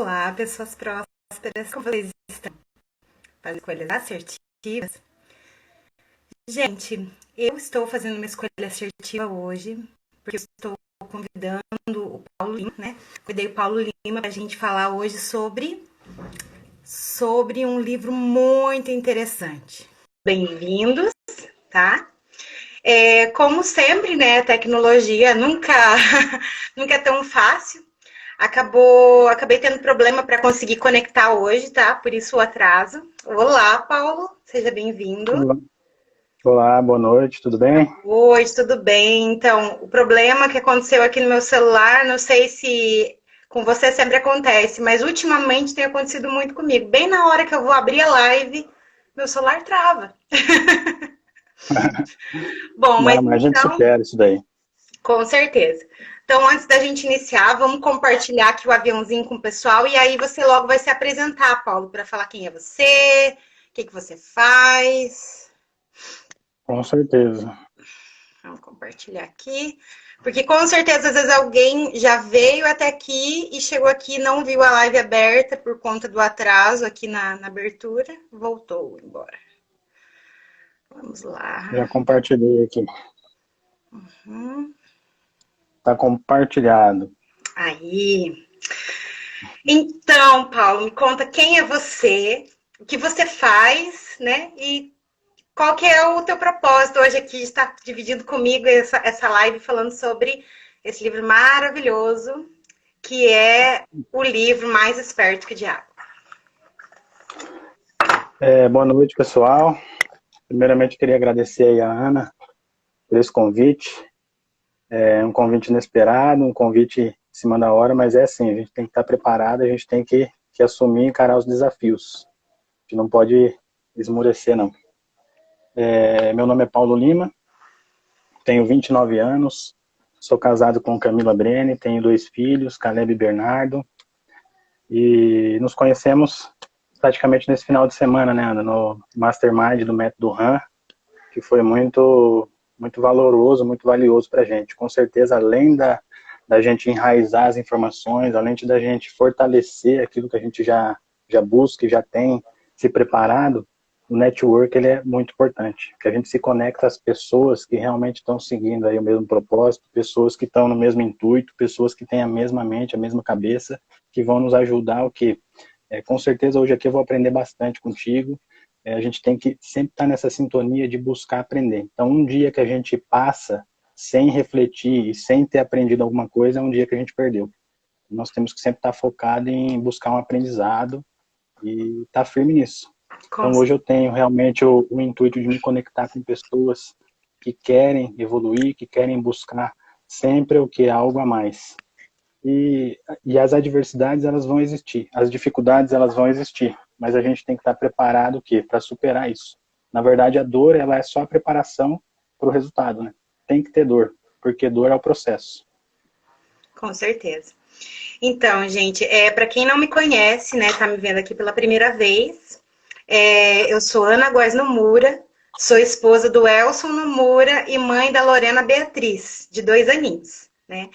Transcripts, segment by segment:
Olá, pessoas prósperas, como vocês estão? Fazendo escolhas assertivas? Gente, eu estou fazendo uma escolha assertiva hoje, porque eu estou convidando o Paulo Lima, né? Convidei o Paulo Lima para a gente falar hoje sobre um livro muito interessante. Bem-vindos, tá? Como sempre, né, a tecnologia nunca, nunca é tão fácil. Acabei tendo problema para conseguir conectar hoje, tá? Por isso o atraso. Olá, Paulo, seja bem-vindo. Olá, Olá, boa noite, tudo bem? Oi, tudo bem? Então, o problema que aconteceu aqui no meu celular, não sei se com você sempre acontece, mas ultimamente tem acontecido muito comigo. Bem na hora que eu vou abrir a live, meu celular trava. Bom, mas Não, mas a gente então, supera isso daí. com certeza. Então, antes da gente iniciar, vamos compartilhar aqui o aviãozinho com o pessoal e aí você logo vai se apresentar, Paulo, para falar quem é você, o que você faz. Com certeza. Vamos compartilhar aqui. Porque com certeza, às vezes, alguém já veio até aqui e chegou aqui e não viu a live aberta por conta do atraso aqui na abertura. Voltou embora. Vamos Já lá. compartilhei aqui. Hum. Tá compartilhado. Aí. Então, Paulo, me conta quem é você, o que você faz, né? E qual que é o teu propósito hoje aqui de estar dividindo comigo essa live falando sobre esse livro maravilhoso, que é o livro Mais Esperto que o Diabo. Boa noite, pessoal. Primeiramente, queria agradecer aí a Ana por esse convite. É um convite inesperado, um convite em cima da hora, mas é assim, a gente tem que estar preparado, a gente tem que assumir e encarar os desafios. A gente não pode esmorecer, não. Meu nome é Paulo Lima, tenho 29 anos, sou casado com Camila Brene, tenho 2 filhos, Caleb e Bernardo, e nos conhecemos praticamente nesse final de semana, né, Ana, no Mastermind do Método RAM, que foi muito valoroso, muito valioso para a gente. Com certeza, além da gente enraizar as informações, além da gente fortalecer aquilo que a gente já busca e já tem se preparado, o network ele é muito importante, que a gente se conecta às pessoas que realmente estão seguindo aí o mesmo propósito, pessoas que estão no mesmo intuito, pessoas que têm a mesma mente, a mesma cabeça, que vão nos ajudar o quê? Com certeza hoje aqui eu vou aprender bastante contigo. A gente tem que sempre estar nessa sintonia de buscar aprender. Então, um dia que a gente passa sem refletir e sem ter aprendido alguma coisa, é um dia que a gente perdeu. Nós temos que sempre estar focado em buscar um aprendizado e estar firme nisso. Com Então, hoje eu tenho realmente o intuito de me conectar com pessoas que querem evoluir, que querem buscar sempre o que é algo a mais. E as adversidades, elas vão existir, as dificuldades, elas vão existir, mas a gente tem que estar preparado o quê? Para superar isso. Na verdade, a dor, ela é só a preparação para o resultado, né? Tem que ter dor, porque dor é o processo. Com certeza. Então, gente, para quem não me conhece, né, tá me vendo aqui pela primeira vez, eu sou Ana Góes Nomura, sou esposa do Elson Nomura e mãe da Lorena Beatriz, de 2 aninhos, né?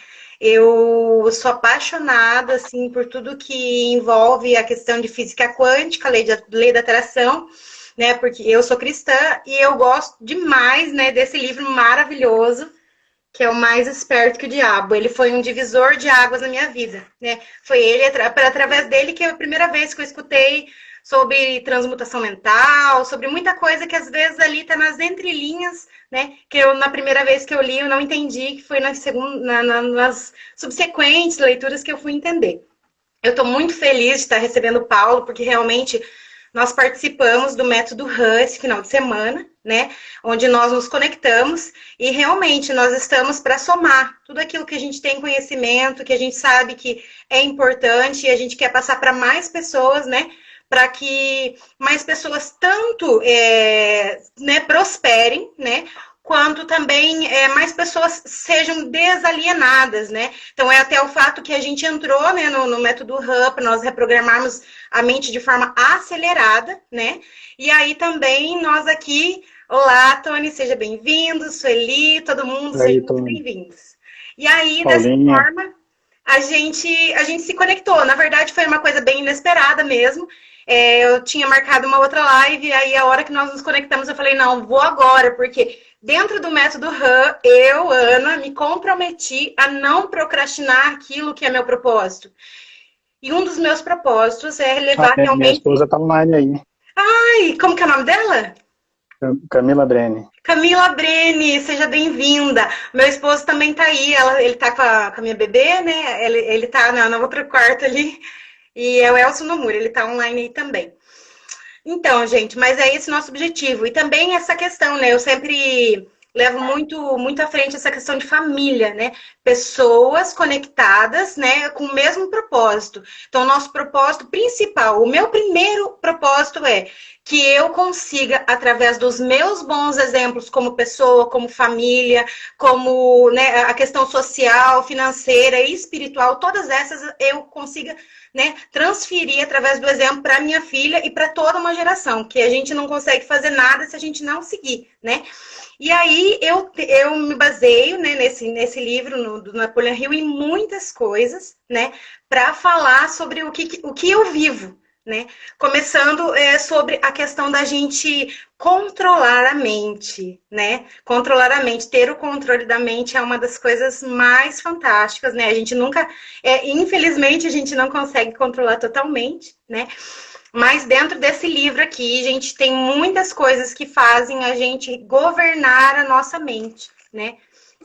Eu sou apaixonada, assim, por tudo que envolve a questão de física quântica, lei da atração, né? Porque eu sou cristã e eu gosto demais, né, desse livro maravilhoso, que é o Mais Esperto que o Diabo. Ele foi um divisor de águas na minha vida, né? Foi ele, através dele, que é a primeira vez que eu escutei sobre transmutação mental, sobre muita coisa que às vezes ali tá nas entrelinhas, né? Que eu, na primeira vez que eu li, eu não entendi, que foi nas subsequentes leituras que eu fui entender. Eu estou muito feliz de estar recebendo o Paulo, porque realmente nós participamos do Método RAM esse final de semana, né? Onde nós nos conectamos e realmente nós estamos para somar tudo aquilo que a gente tem conhecimento, que a gente sabe que é importante e a gente quer passar para mais pessoas, né? Para que mais pessoas tanto né, prosperem, né? Quanto também mais pessoas sejam desalienadas, né? Então, é até o fato que a gente entrou, né, no método RAM, para nós reprogramarmos a mente de forma acelerada, né? E aí também nós aqui, olá, Tony, seja bem-vindo, Sueli, todo mundo, Aí, sejam muito Tony, bem-vindos. E aí, dessa Paulinha, forma, a gente se conectou. Na verdade, foi uma coisa bem inesperada mesmo. Eu tinha marcado uma outra live, aí a hora que nós nos conectamos, eu falei, não, vou agora, porque dentro do método RAM, eu, Ana, me comprometi a não procrastinar aquilo que é meu propósito. E um dos meus propósitos é levar Minha realmente... esposa tá online aí. Ai, como que é o nome dela? Camila Breni. Camila Breni, seja bem-vinda. Meu esposo também tá aí, ele tá com a minha bebê, né? Ele tá no outro quarto ali. E é o Elcio Nomura, ele tá online aí também. Então, gente, mas é esse nosso objetivo. E também essa questão, né? Eu sempre levo muito à frente essa questão de família, né? Pessoas conectadas, né, com o mesmo propósito. Então, nosso propósito principal, o meu primeiro propósito é que eu consiga, através dos meus bons exemplos como pessoa, como família, como, né, a questão social, financeira e espiritual, todas essas eu consiga, né, transferir através do exemplo para minha filha e para toda uma geração, que a gente não consegue fazer nada se a gente não seguir, né? E aí eu me baseio, né, nesse livro do Napoleon Hill em muitas coisas, né, para falar sobre o que eu vivo, né? Começando sobre a questão da gente controlar a mente, né? Controlar a mente, ter o controle da mente é uma das coisas mais fantásticas, né? A gente nunca, infelizmente, a gente não consegue controlar totalmente, né? Mas dentro desse livro aqui, a gente tem muitas coisas que fazem a gente governar a nossa mente, né?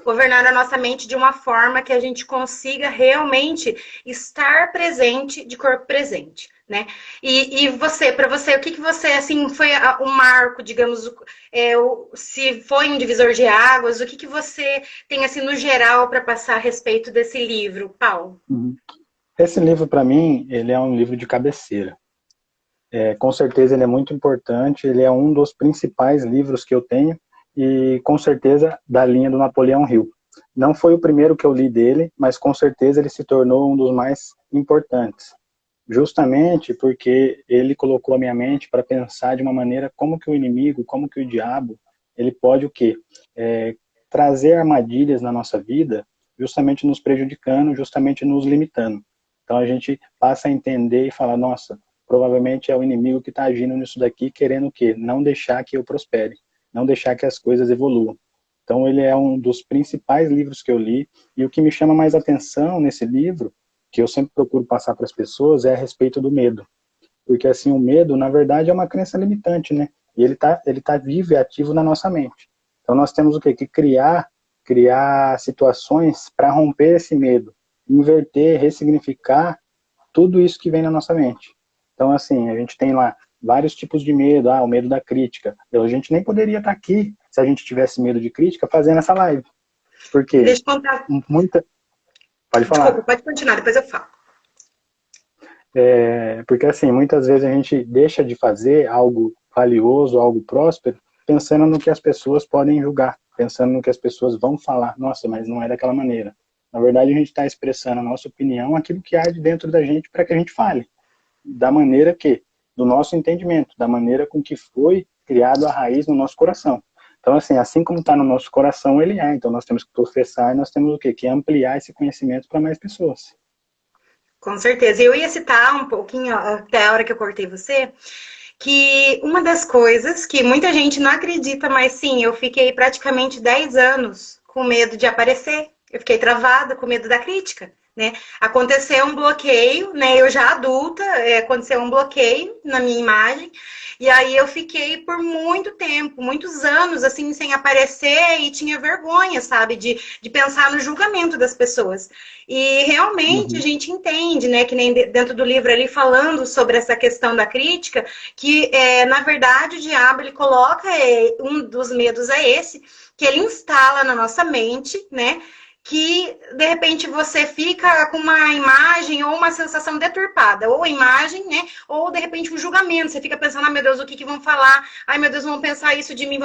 Governar a nossa mente de uma forma que a gente consiga realmente estar presente de corpo presente, né? E você, para você, o que você, assim, foi o marco, digamos, se foi um divisor de águas, o que você tem, assim, no geral, para passar a respeito desse livro, Paulo? Esse livro, para mim, ele é um livro de cabeceira. Com certeza ele é muito importante, ele é um dos principais livros que eu tenho e com certeza da linha do Napoleão Hill. Não foi o primeiro que eu li dele, mas com certeza ele se tornou um dos mais importantes. Justamente porque ele colocou a minha mente para pensar de uma maneira como que o inimigo, como que o diabo, ele pode o quê? Trazer armadilhas na nossa vida, justamente nos prejudicando, justamente nos limitando. Então a gente passa a entender e falar, nossa, provavelmente é o inimigo que está agindo nisso daqui, querendo o quê? Não deixar que eu prospere, não deixar que as coisas evoluam. Então ele é um dos principais livros que eu li, e o que me chama mais atenção nesse livro, que eu sempre procuro passar para as pessoas, é a respeito do medo. Porque assim, o medo, na verdade, é uma crença limitante, né? E ele tá vivo e ativo na nossa mente. Então nós temos o quê? Que criar situações para romper esse medo, inverter, ressignificar tudo isso que vem na nossa mente. Então, assim, a gente tem lá vários tipos de medo. O medo da crítica. A gente nem poderia estar aqui, se a gente tivesse medo de crítica, fazendo essa live. Porque Deixa eu contar. Pode falar. Desculpa, pode continuar, depois eu falo. Porque, assim, muitas vezes a gente deixa de fazer algo valioso, algo próspero, pensando no que as pessoas podem julgar, pensando no que as pessoas vão falar. Nossa, mas não é daquela maneira. Na verdade, a gente está expressando a nossa opinião, aquilo que há de dentro da gente, para que a gente fale. Da maneira que, do nosso entendimento, da maneira com que foi criado a raiz no nosso coração. Então, assim como está no nosso coração, ele é. Então, nós temos que professar e nós temos o quê? Que ampliar esse conhecimento para mais pessoas. Com certeza. Eu ia citar um pouquinho, até a hora que eu cortei você, que uma das coisas que muita gente não acredita, mas sim, eu fiquei praticamente 10 anos com medo de aparecer. Eu fiquei travada com medo da crítica. Né? Aconteceu um bloqueio, né? Eu já adulta, aconteceu um bloqueio na minha imagem, e aí eu fiquei por muito tempo, muitos anos, assim, sem aparecer, e tinha vergonha, sabe, de pensar no julgamento das pessoas. E realmente a gente entende, né, que nem dentro do livro ali, falando sobre essa questão da crítica, que, na verdade, o diabo, ele coloca, um dos medos é esse, que ele instala na nossa mente, né, que, de repente, você fica com uma imagem ou uma sensação deturpada, ou a imagem, né, ou, de repente, um julgamento, você fica pensando, meu Deus, o que vão falar? Ai, meu Deus, vão pensar isso de mim,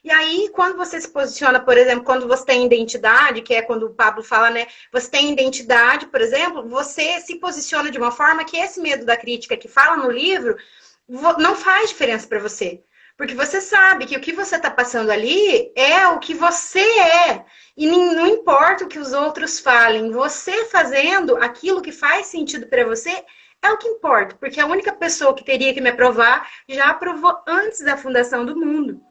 E aí, quando você se posiciona, por exemplo, quando você tem identidade, que é quando o Pablo fala, né, você tem identidade, por exemplo, você se posiciona de uma forma que esse medo da crítica que fala no livro não faz diferença para você. Porque você sabe que o que você está passando ali é o que você é. E não importa o que os outros falem, você fazendo aquilo que faz sentido para você é o que importa. Porque a única pessoa que teria que me aprovar já aprovou antes da fundação do mundo.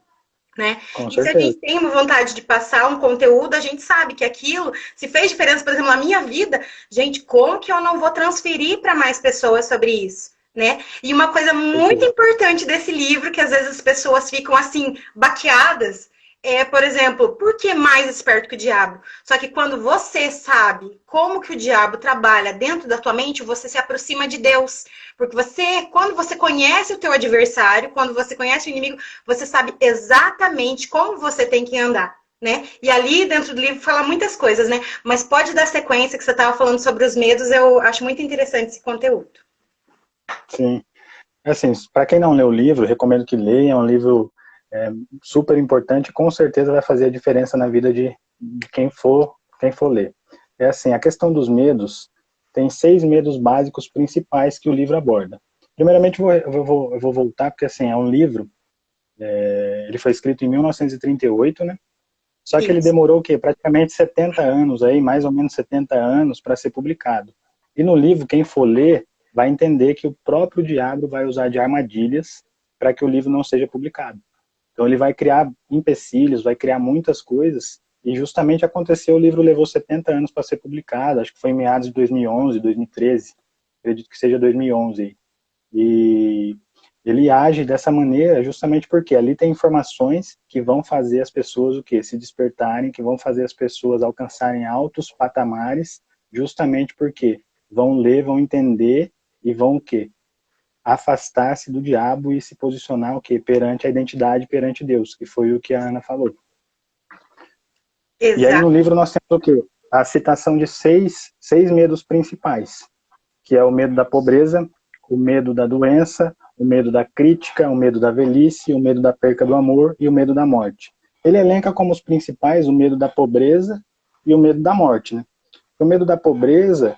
Né? Com E se a certeza. gente tem uma vontade de passar um conteúdo, a gente sabe que aquilo, se fez diferença, por exemplo, na minha vida, gente, como que eu não vou transferir para mais pessoas sobre isso? Né? E uma coisa muito Certeza. importante desse livro, que às vezes as pessoas ficam assim, baqueadas, é, por exemplo, por que mais esperto que o diabo? Só que quando você sabe como que o diabo trabalha dentro da tua mente, você se aproxima de Deus. Porque você, quando você conhece o teu adversário, quando você conhece o inimigo, você sabe exatamente como você tem que andar, né? E ali dentro do livro fala muitas coisas, né? Mas pode dar sequência que você estava falando sobre os medos, eu acho muito interessante esse conteúdo. Sim. Assim, para quem não leu o livro, recomendo que leia. É um livro super importante, com certeza vai fazer a diferença na vida de quem for ler. É assim, a questão dos medos, tem 6 medos básicos principais que o livro aborda. Primeiramente, eu vou voltar, porque assim, é um livro, ele foi escrito em 1938, né? Só que ele Isso. demorou o quê? Praticamente 70 anos, aí, mais ou menos 70 anos para ser publicado. E no livro, quem for ler, vai entender que o próprio diabo vai usar de armadilhas para que o livro não seja publicado. Então ele vai criar empecilhos, vai criar muitas coisas, e justamente aconteceu, o livro levou 70 anos para ser publicado, acho que foi em meados de 2011, 2013, acredito que seja 2011. E ele age dessa maneira justamente porque ali tem informações que vão fazer as pessoas o quê? Se despertarem, que vão fazer as pessoas alcançarem altos patamares, justamente porque vão ler, vão entender e vão o quê? Afastar-se do diabo e se posicionar o quê? Perante a identidade, perante Deus, que foi o que a Ana falou. E aí no Exato. livro nós temos o quê? A citação de seis medos principais, que é o medo da pobreza, o medo da doença, o medo da crítica, o medo da velhice, o medo da perca do amor e o medo da morte. Ele elenca como os principais o medo da pobreza e o medo da morte, né? O medo da pobreza,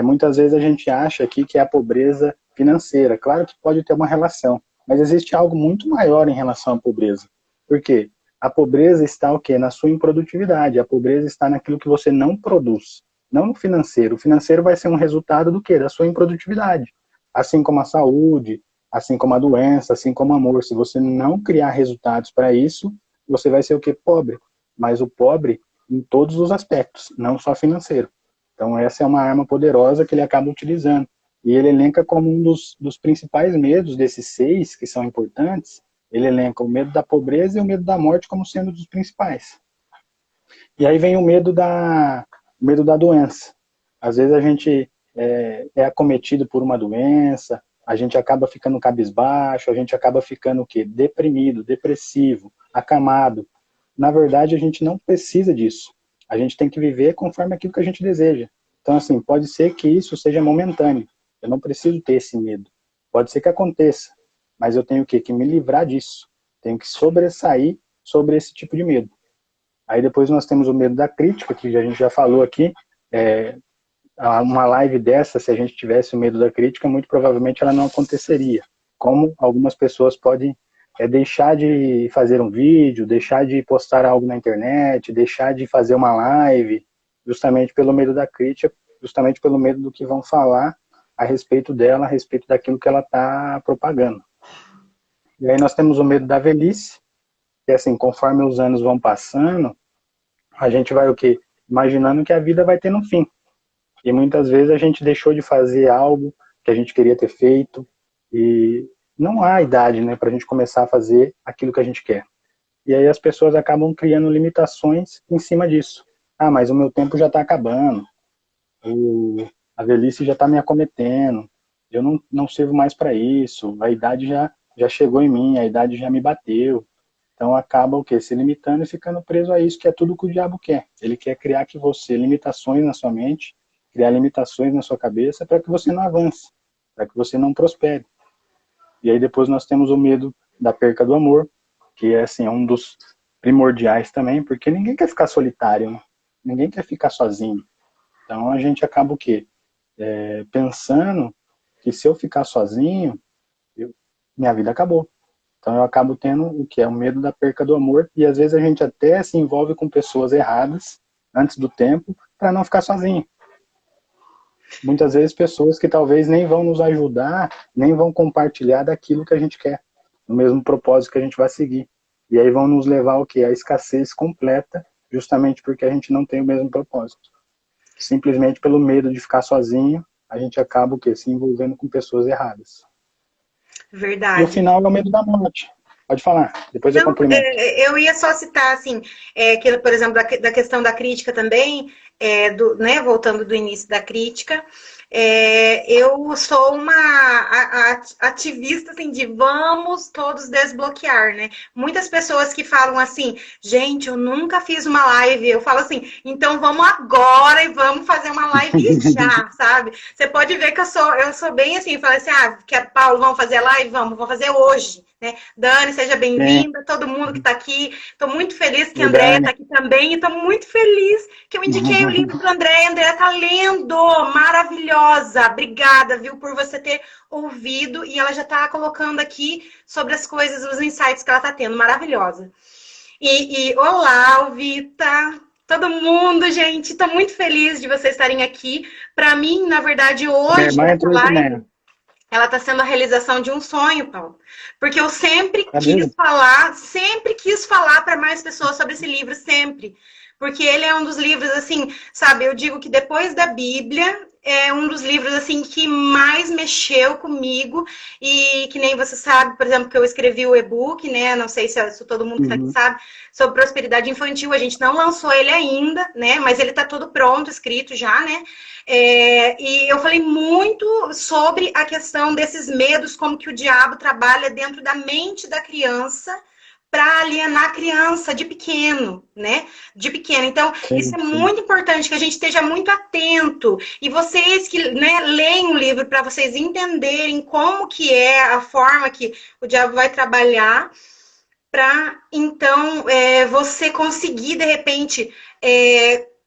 muitas vezes a gente acha aqui que é a pobreza financeira. Claro que pode ter uma relação, mas existe algo muito maior em relação à pobreza. Por quê? A pobreza está o quê? Na sua improdutividade. A pobreza está naquilo que você não produz, não no financeiro. O financeiro vai ser um resultado do quê? Da sua improdutividade. Assim como a saúde, assim como a doença, assim como o amor. Se você não criar resultados para isso, você vai ser o quê? Pobre. Mas o pobre em todos os aspectos, não só financeiro. Então essa é uma arma poderosa que ele acaba utilizando. E ele elenca como um dos principais medos desses 6, que são importantes, ele elenca o medo da pobreza e o medo da morte como sendo dos principais. E aí vem o medo da doença. Às vezes a gente é acometido por uma doença, a gente acaba ficando cabisbaixo, a gente acaba ficando o quê? Deprimido, depressivo, acamado. Na verdade, a gente não precisa disso. A gente tem que viver conforme aquilo que a gente deseja. Então, assim, pode ser que isso seja momentâneo. Eu não preciso ter esse medo. Pode ser que aconteça, mas eu tenho que me livrar disso. Tenho que sobressair sobre esse tipo de medo. Aí depois nós temos o medo da crítica, que a gente já falou aqui. É, uma live dessa, se a gente tivesse o medo da crítica, muito provavelmente ela não aconteceria. Como algumas pessoas podem deixar de fazer um vídeo, deixar de postar algo na internet, deixar de fazer uma live, justamente pelo medo da crítica, justamente pelo medo do que vão falar a respeito dela, a respeito daquilo que ela está propagando. E aí nós temos o medo da velhice, que assim, conforme os anos vão passando, a gente vai o quê? Imaginando que a vida vai ter um fim. E muitas vezes a gente deixou de fazer algo que a gente queria ter feito e não há idade, né, para a gente começar a fazer aquilo que a gente quer. E aí as pessoas acabam criando limitações em cima disso. Ah, mas o meu tempo já está acabando, a velhice já está me acometendo, eu não sirvo mais para isso, a idade já chegou em mim, a idade já me bateu. Então acaba o quê? Se limitando e ficando preso a isso, que é tudo que o diabo quer. Ele quer criar que você limitações na sua mente, criar limitações na sua cabeça para que você não avance, para que você não prospere. E aí depois nós temos o medo da perca do amor, que é assim, um dos primordiais também, porque ninguém quer ficar solitário, né? Ninguém quer ficar sozinho. Então a gente acaba o quê? Pensando que se eu ficar sozinho, minha vida acabou. Então eu acabo tendo o que é o medo da perca do amor, e às vezes a gente até se envolve com pessoas erradas antes do tempo para não ficar sozinho. Muitas vezes pessoas que talvez nem vão nos ajudar, nem vão compartilhar daquilo que a gente quer, no mesmo propósito que a gente vai seguir. E aí vão nos levar ao quê? A escassez completa, justamente porque a gente não tem o mesmo propósito. Simplesmente pelo medo de ficar sozinho, a gente acaba o quê? Se envolvendo com pessoas erradas. Verdade. E o final é o medo da morte. Pode falar, depois eu complemento. Eu ia só citar, assim, que, por exemplo, da questão da crítica também, né, voltando do início da crítica, eu sou uma ativista, assim, de vamos todos desbloquear, né? Muitas pessoas que falam assim, gente, eu nunca fiz uma live, eu falo assim, então vamos agora e vamos fazer uma live já, sabe? Você pode ver que eu sou bem assim, eu falo assim, Paulo, vamos fazer live? Vamos fazer hoje. Né? Dani, seja bem-vinda, todo mundo que está aqui. Estou muito feliz que a Andréia está aqui também. E estou muito feliz que eu indiquei o livro para a Andréia. A Andréia está lendo, maravilhosa. Obrigada, viu, por você ter ouvido. E ela já está colocando aqui sobre as coisas, os insights que ela está tendo. Maravilhosa. Olá, Alvita. Todo mundo, gente. Estou muito feliz de vocês estarem aqui. Para mim, na verdade, hoje, essa live... Ela está sendo a realização de um sonho, Paulo. Porque eu sempre quis falar para mais pessoas sobre esse livro, sempre. Porque ele é um dos livros, assim, sabe, eu digo que depois da Bíblia, é um dos livros, assim, que mais mexeu comigo. E que nem você sabe, por exemplo, que eu escrevi o e-book, né? Não sei se todo mundo que está aqui sabe, sobre prosperidade infantil. A gente não lançou ele ainda, né? Mas ele está todo pronto, escrito já, né? E eu falei muito sobre a questão desses medos, como que o diabo trabalha dentro da mente da criança para alienar a criança de pequeno, né? De pequeno. Então, isso é muito importante, que a gente esteja muito atento. E vocês que, né, leem o livro para vocês entenderem como que é a forma que o diabo vai trabalhar para, então, você conseguir, de repente...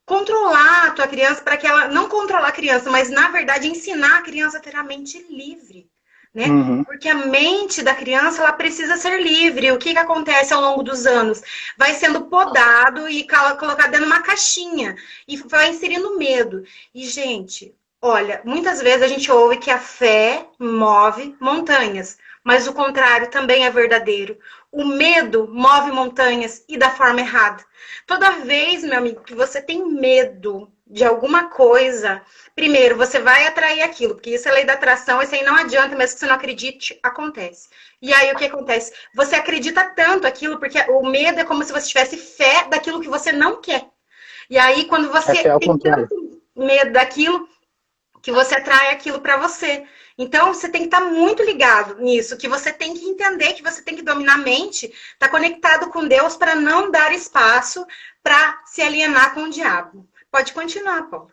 controlar a tua criança para que ela, não controlar a criança, mas na verdade ensinar a criança a ter a mente livre, né? Porque a mente da criança, ela precisa ser livre. O que acontece ao longo dos anos? Vai sendo podado e colocado dentro de uma caixinha e vai inserindo medo. E, gente, olha, muitas vezes a gente ouve que a fé move montanhas, mas o contrário também é verdadeiro. O medo move montanhas e da forma errada. Toda vez, meu amigo, que você tem medo de alguma coisa, primeiro, você vai atrair aquilo, porque isso é lei da atração, isso aí não adianta, mesmo que você não acredite, acontece. E aí, o que acontece? Você acredita tanto aquilo, porque o medo é como se você tivesse fé daquilo que você não quer. E aí, quando você tem tanto medo daquilo, que você atrai aquilo para você. Então, você tem que estar muito ligado nisso, que você tem que entender, que você tem que dominar a mente, estar conectado com Deus para não dar espaço para se alienar com o diabo. Pode continuar, Paulo.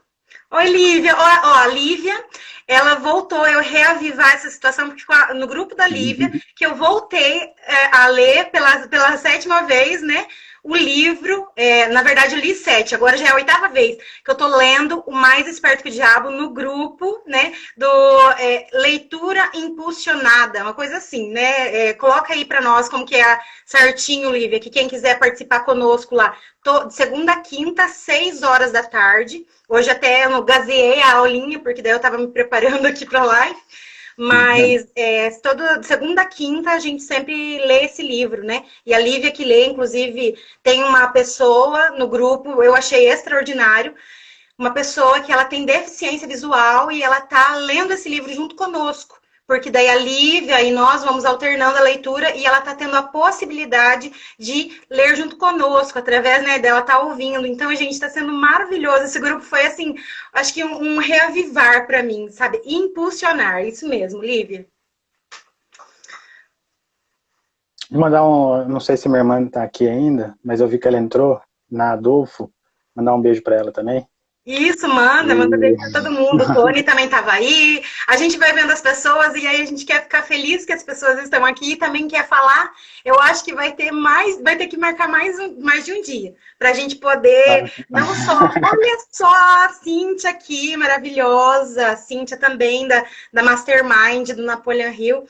Oi, Lívia. A Lívia, ela voltou, eu reavivar essa situação, porque no grupo da Lívia, que eu voltei a ler pela 7ª vez, né? O livro, na verdade eu li 7, agora já é a 8ª vez que eu tô lendo O Mais Esperto que o Diabo no grupo, né, do Leitura Impulsionada, uma coisa assim, né, coloca aí pra nós como que é certinho, Lívia, que quem quiser participar conosco lá, de segunda a quinta, 6 horas da tarde, hoje até eu gazeei a aulinha, porque daí eu tava me preparando aqui pra live, mas toda segunda a quinta a gente sempre lê esse livro, né? E a Lívia que lê, inclusive, tem uma pessoa no grupo, eu achei extraordinário, uma pessoa que ela tem deficiência visual e ela tá lendo esse livro junto conosco. Porque daí a Lívia e nós vamos alternando a leitura e ela tá tendo a possibilidade de ler junto conosco, através, né, dela tá ouvindo. Então, gente, tá sendo maravilhoso. Esse grupo foi, assim, acho que um reavivar para mim, sabe? Impulsionar, isso mesmo, Lívia. Vou mandar não sei se minha irmã tá aqui ainda, mas eu vi que ela entrou, na Adolfo, mandar um beijo para ela também. Isso, manda beijo pra todo mundo. O Tony também tava aí. A gente vai vendo as pessoas e aí a gente quer ficar feliz que as pessoas estão aqui e também quer falar. Eu acho que vai ter que marcar mais de um dia pra gente poder, não só, olha só a Cíntia aqui, maravilhosa, a Cíntia também da Mastermind do Napoleon Hill.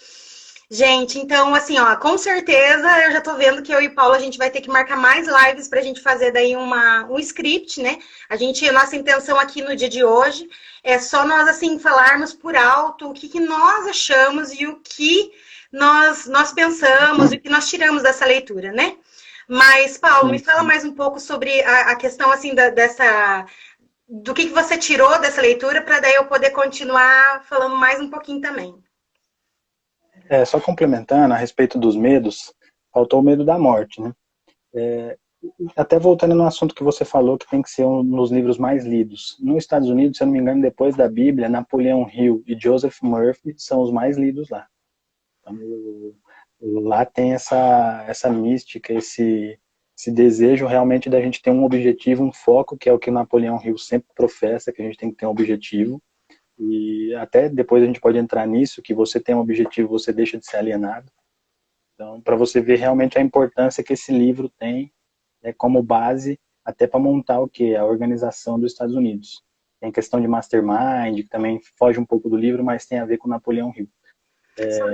Gente, então, assim, ó, com certeza eu já tô vendo que eu e Paulo a gente vai ter que marcar mais lives pra gente fazer daí um script, né? A nossa intenção aqui no dia de hoje é só nós, assim, falarmos por alto o que, que nós achamos e o que nós pensamos e o que nós tiramos dessa leitura, né? Mas, Paulo, me Sim, fala sim. mais um pouco sobre a questão, assim, do que você tirou dessa leitura para daí eu poder continuar falando mais um pouquinho também. Só complementando a respeito dos medos, faltou o medo da morte, né? Até voltando no assunto que você falou, que tem que ser um dos livros mais lidos. Nos Estados Unidos, se eu não me engano, depois da Bíblia, Napoleão Hill e Joseph Murphy são os mais lidos lá. Então, lá tem essa mística, esse desejo realmente da gente ter um objetivo, um foco, que é o que Napoleão Hill sempre professa, que a gente tem que ter um objetivo. E até depois a gente pode entrar nisso, que você tem um objetivo, você deixa de ser alienado. Então, para você ver realmente a importância que esse livro tem como base até para montar o que? A organização dos Estados Unidos. Tem questão de mastermind, que também foge um pouco do livro, mas tem a ver com Napoleão Hill.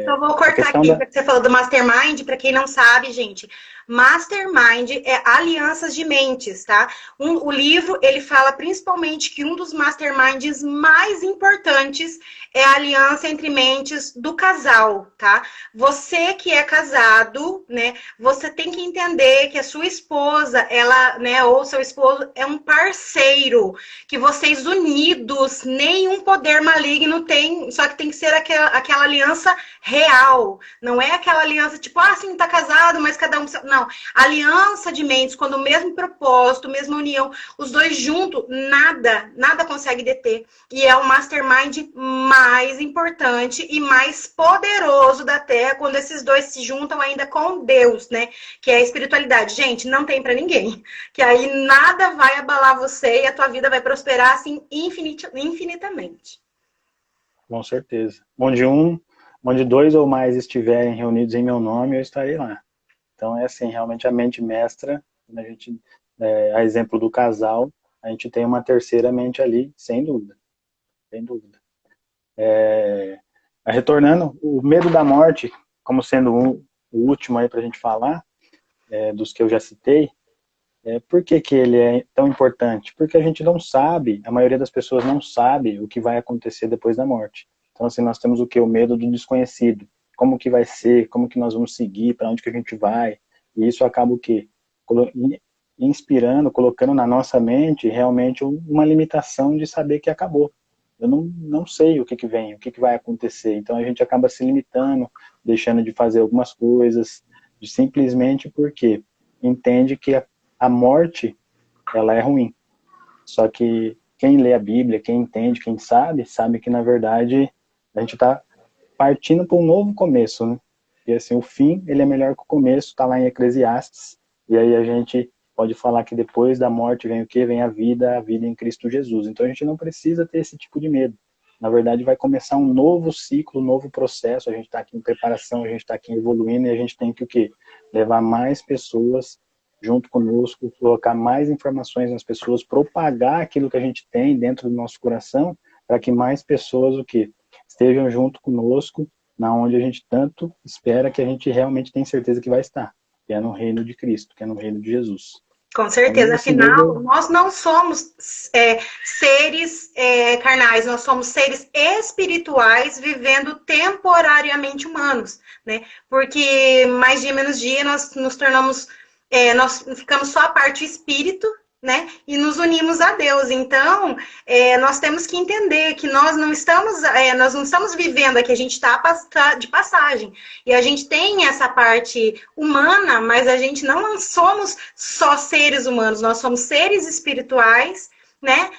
Só vou A cortar questão aqui, da... porque você falou do Mastermind, para quem não sabe, gente. Mastermind é alianças de mentes, tá? O livro, ele fala principalmente que um dos masterminds mais importantes é a aliança entre mentes do casal, tá? Você que é casado, né? Você tem que entender que a sua esposa, ela, né, ou seu esposo é um parceiro, que vocês unidos, nenhum poder maligno tem, só que tem que ser aquela aliança real. Não é aquela aliança tipo, sim, tá casado, mas cada um... Não, aliança de mentes, quando o mesmo propósito, mesma união, os dois juntos, nada consegue deter. E é o mastermind mais importante e mais poderoso da Terra, quando esses dois se juntam ainda com Deus, né? Que é a espiritualidade. Gente, não tem para ninguém. Que aí nada vai abalar você e a tua vida vai prosperar assim infinitamente. Com certeza. Onde dois ou mais estiverem reunidos em meu nome, eu estarei lá. Então, é assim, realmente a mente mestra, a gente, a exemplo do casal, a gente tem uma terceira mente ali, sem dúvida. Sem dúvida. Retornando, o medo da morte, como sendo o último aí para a gente falar, dos que eu já citei, por que ele é tão importante? Porque a gente não sabe, a maioria das pessoas não sabe o que vai acontecer depois da morte. Então, assim, nós temos o quê? O medo do desconhecido. Como que vai ser? Como que nós vamos seguir? Para onde que a gente vai? E isso acaba o quê? Inspirando, colocando na nossa mente realmente uma limitação de saber que acabou. Eu não sei o que vem, o que vai acontecer. Então, a gente acaba se limitando, deixando de fazer algumas coisas, simplesmente porque entende que a morte, ela é ruim. Só que quem lê a Bíblia, quem entende, quem sabe que, na verdade, a gente está partindo para um novo começo, né? E, assim, o fim, ele é melhor que o começo, está lá em Eclesiastes, e aí a gente pode falar que depois da morte vem o quê? Vem a vida em Cristo Jesus. Então, a gente não precisa ter esse tipo de medo. Na verdade, vai começar um novo ciclo, um novo processo, a gente está aqui em preparação, a gente está aqui evoluindo, e a gente tem que o quê? Levar mais pessoas junto conosco, colocar mais informações nas pessoas, propagar aquilo que a gente tem dentro do nosso coração, para que mais pessoas o quê? Estejam junto conosco, na onde a gente tanto espera, que a gente realmente tem certeza que vai estar, que é no reino de Cristo, que é no reino de Jesus. Com Então, certeza, esse afinal, medo... nós não somos seres carnais, nós somos seres espirituais vivendo temporariamente humanos, né? Porque mais dia menos dia nós nos tornamos, nós ficamos só a parte espírito, né? E nos unimos a Deus. Então, nós temos que entender que nós não estamos vivendo aqui, a gente está de passagem. E a gente tem essa parte humana, mas a gente não somos só seres humanos, nós somos seres espirituais, né?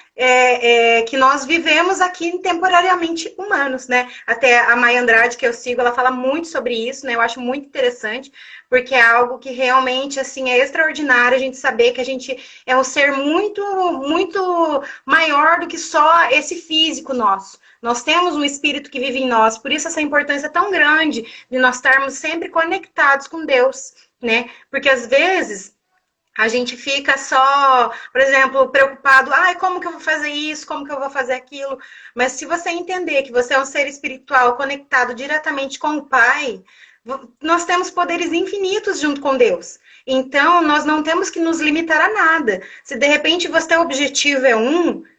Que nós vivemos aqui temporariamente humanos, né? Até a Maya Andrade, que eu sigo, ela fala muito sobre isso, né? Eu acho muito interessante, porque é algo que realmente, assim, é extraordinário a gente saber que a gente é um ser muito, muito maior do que só esse físico nosso. Nós temos um espírito que vive em nós, por isso essa importância tão grande de nós estarmos sempre conectados com Deus, né? Porque às vezes A gente fica só, por exemplo, preocupado, ai, como que eu vou fazer isso, como que eu vou fazer aquilo. Mas se você entender que você é um ser espiritual conectado diretamente com o Pai, nós temos poderes infinitos junto com Deus. Então, nós não temos que nos limitar a nada. Se de repente você teu objetivo é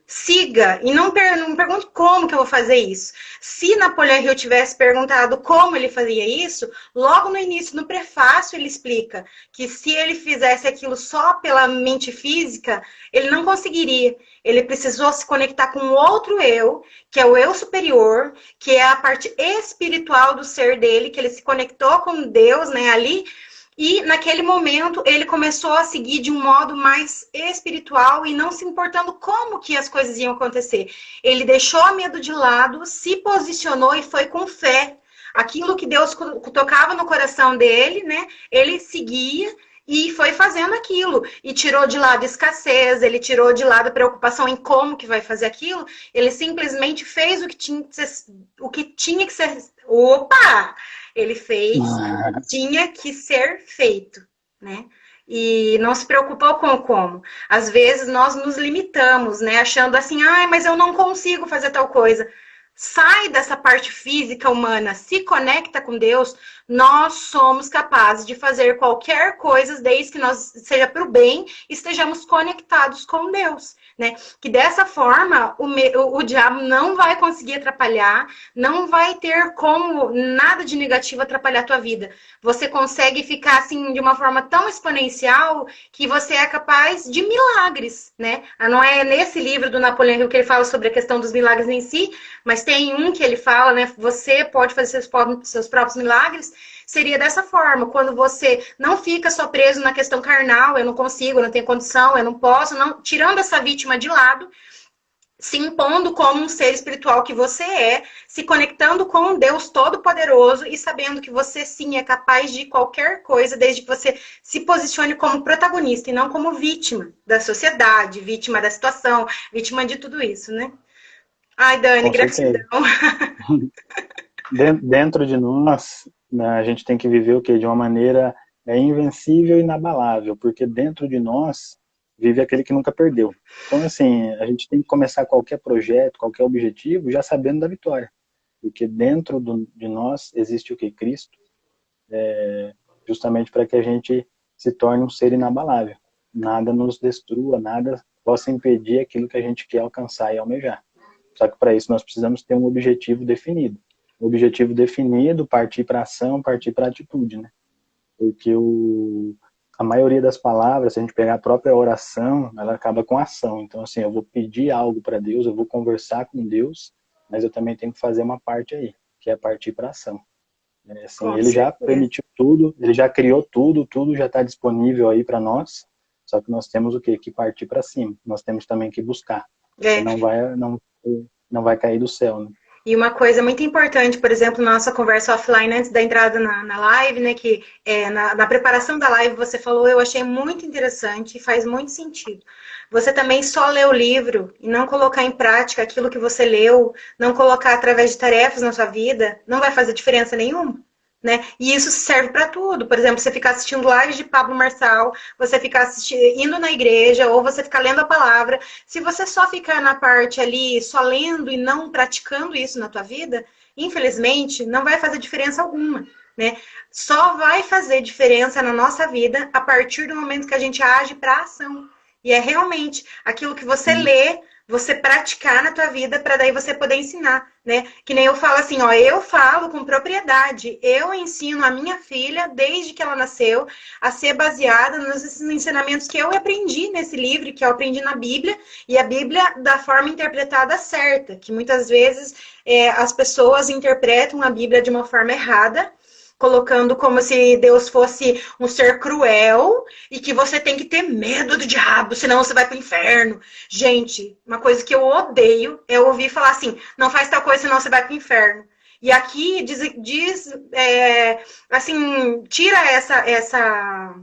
siga e não pergunte como que eu vou fazer isso. Se Napoleão Hill tivesse perguntado como ele fazia isso, logo no início, no prefácio, ele explica que se ele fizesse aquilo só pela mente física, ele não conseguiria. Ele precisou se conectar com outro eu, que é o eu superior, que é a parte espiritual do ser dele, que ele se conectou com Deus, né, ali. E naquele momento ele começou a seguir de um modo mais espiritual e não se importando como que as coisas iam acontecer. Ele deixou o medo de lado, se posicionou e foi com fé. Aquilo que Deus tocava no coração dele, né? Ele seguia e foi fazendo aquilo. E tirou de lado escassez, ele tirou de lado preocupação em como que vai fazer aquilo. Ele simplesmente fez o que tinha que ser. Opa! Ele fez o que tinha que ser feito, né? E não se preocupou com o como. Às vezes nós nos limitamos, né? Achando assim, ai, mas eu não consigo fazer tal coisa. Sai dessa parte física humana, se conecta com Deus, nós somos capazes de fazer qualquer coisa, desde que nós seja para o bem, estejamos conectados com Deus, né? Que dessa forma o diabo não vai conseguir atrapalhar, não vai ter como nada de negativo atrapalhar a tua vida. Você consegue ficar assim de uma forma tão exponencial que você é capaz de milagres, né? Não é nesse livro do Napoleão Hill que ele fala sobre a questão dos milagres em si, mas tem um que ele fala, né? Você pode fazer seus próprios milagres. Seria dessa forma, quando você não fica só preso na questão carnal, eu não consigo, eu não tenho condição, eu não posso, não, tirando essa vítima de lado, se impondo como um ser espiritual que você é, se conectando com um Deus Todo-Poderoso e sabendo que você sim é capaz de qualquer coisa, desde que você se posicione como protagonista e não como vítima da sociedade, vítima da situação, vítima de tudo isso, né? Ai, Dani, gratidão. Dentro de nós, né, a gente tem que viver o quê? De uma maneira invencível e inabalável, porque dentro de nós vive aquele que nunca perdeu. Então, assim, a gente tem que começar qualquer projeto, qualquer objetivo, já sabendo da vitória. Porque dentro de nós existe o quê? Cristo, justamente para que a gente se torne um ser inabalável. Nada nos destrua, nada possa impedir aquilo que a gente quer alcançar e almejar. Só que para isso nós precisamos ter um objetivo definido. O objetivo definido, partir para ação, partir para atitude, né? Porque a maioria das palavras, se a gente pegar a própria oração, ela acaba com ação. Então, assim, eu vou pedir algo para Deus, eu vou conversar com Deus, mas eu também tenho que fazer uma parte aí, que é partir para ação. Assim, ele já permitiu tudo, ele já criou tudo já está disponível aí para nós, só que nós temos o quê? Que partir para cima. Nós temos também que buscar. Não vai cair do céu, né? E uma coisa muito importante, por exemplo, na nossa conversa offline antes da entrada na live, né, que na preparação da live você falou, eu achei muito interessante e faz muito sentido. Você também só ler o livro e não colocar em prática aquilo que você leu, não colocar através de tarefas na sua vida, não vai fazer diferença nenhuma. Né? E isso serve para tudo. Por exemplo, você ficar assistindo lives de Pablo Marçal, você ficar indo na igreja, ou você ficar lendo a palavra. Se você só ficar na parte ali, só lendo e não praticando isso na tua vida, infelizmente, não vai fazer diferença alguma. Né? Só vai fazer diferença na nossa vida a partir do momento que a gente age para ação. E é realmente aquilo que você lê, você praticar na tua vida para daí você poder ensinar, né? Que nem eu falo assim, ó, eu falo com propriedade, eu ensino a minha filha, desde que ela nasceu, a ser baseada nos ensinamentos que eu aprendi nesse livro, que eu aprendi na Bíblia, e a Bíblia da forma interpretada certa, que muitas vezes as pessoas interpretam a Bíblia de uma forma errada, colocando como se Deus fosse um ser cruel e que você tem que ter medo do diabo, senão você vai pro inferno. Gente, uma coisa que eu odeio é ouvir falar assim, não faz tal coisa, senão você vai pro inferno. E aqui assim, tira essa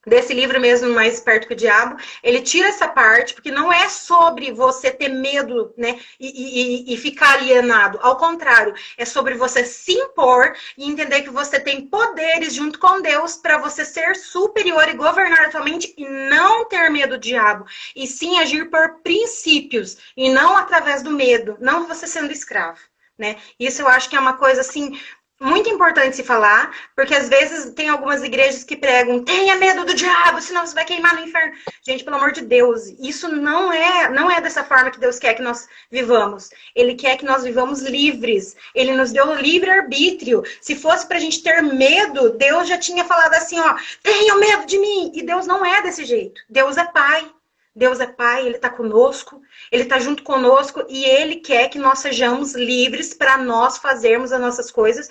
desse livro mesmo, Mais Esperto que o Diabo, ele tira essa parte, porque não é sobre você ter medo, né, e ficar alienado. Ao contrário, é sobre você se impor e entender que você tem poderes junto com Deus para você ser superior e governar a tua mente e não ter medo do diabo, e sim agir por princípios e não através do medo, não você sendo escravo, né? Isso eu acho que é uma coisa assim muito importante se falar, porque às vezes tem algumas igrejas que pregam, tenha medo do diabo, senão você vai queimar no inferno. Gente, pelo amor de Deus, isso não é dessa forma que Deus quer que nós vivamos. Ele quer que nós vivamos livres. Ele nos deu livre-arbítrio. Se fosse pra gente ter medo, Deus já tinha falado assim, ó, tenha medo de mim. E Deus não é desse jeito. Deus é Pai. Deus é Pai, Ele está conosco, Ele está junto conosco e Ele quer que nós sejamos livres para nós fazermos as nossas coisas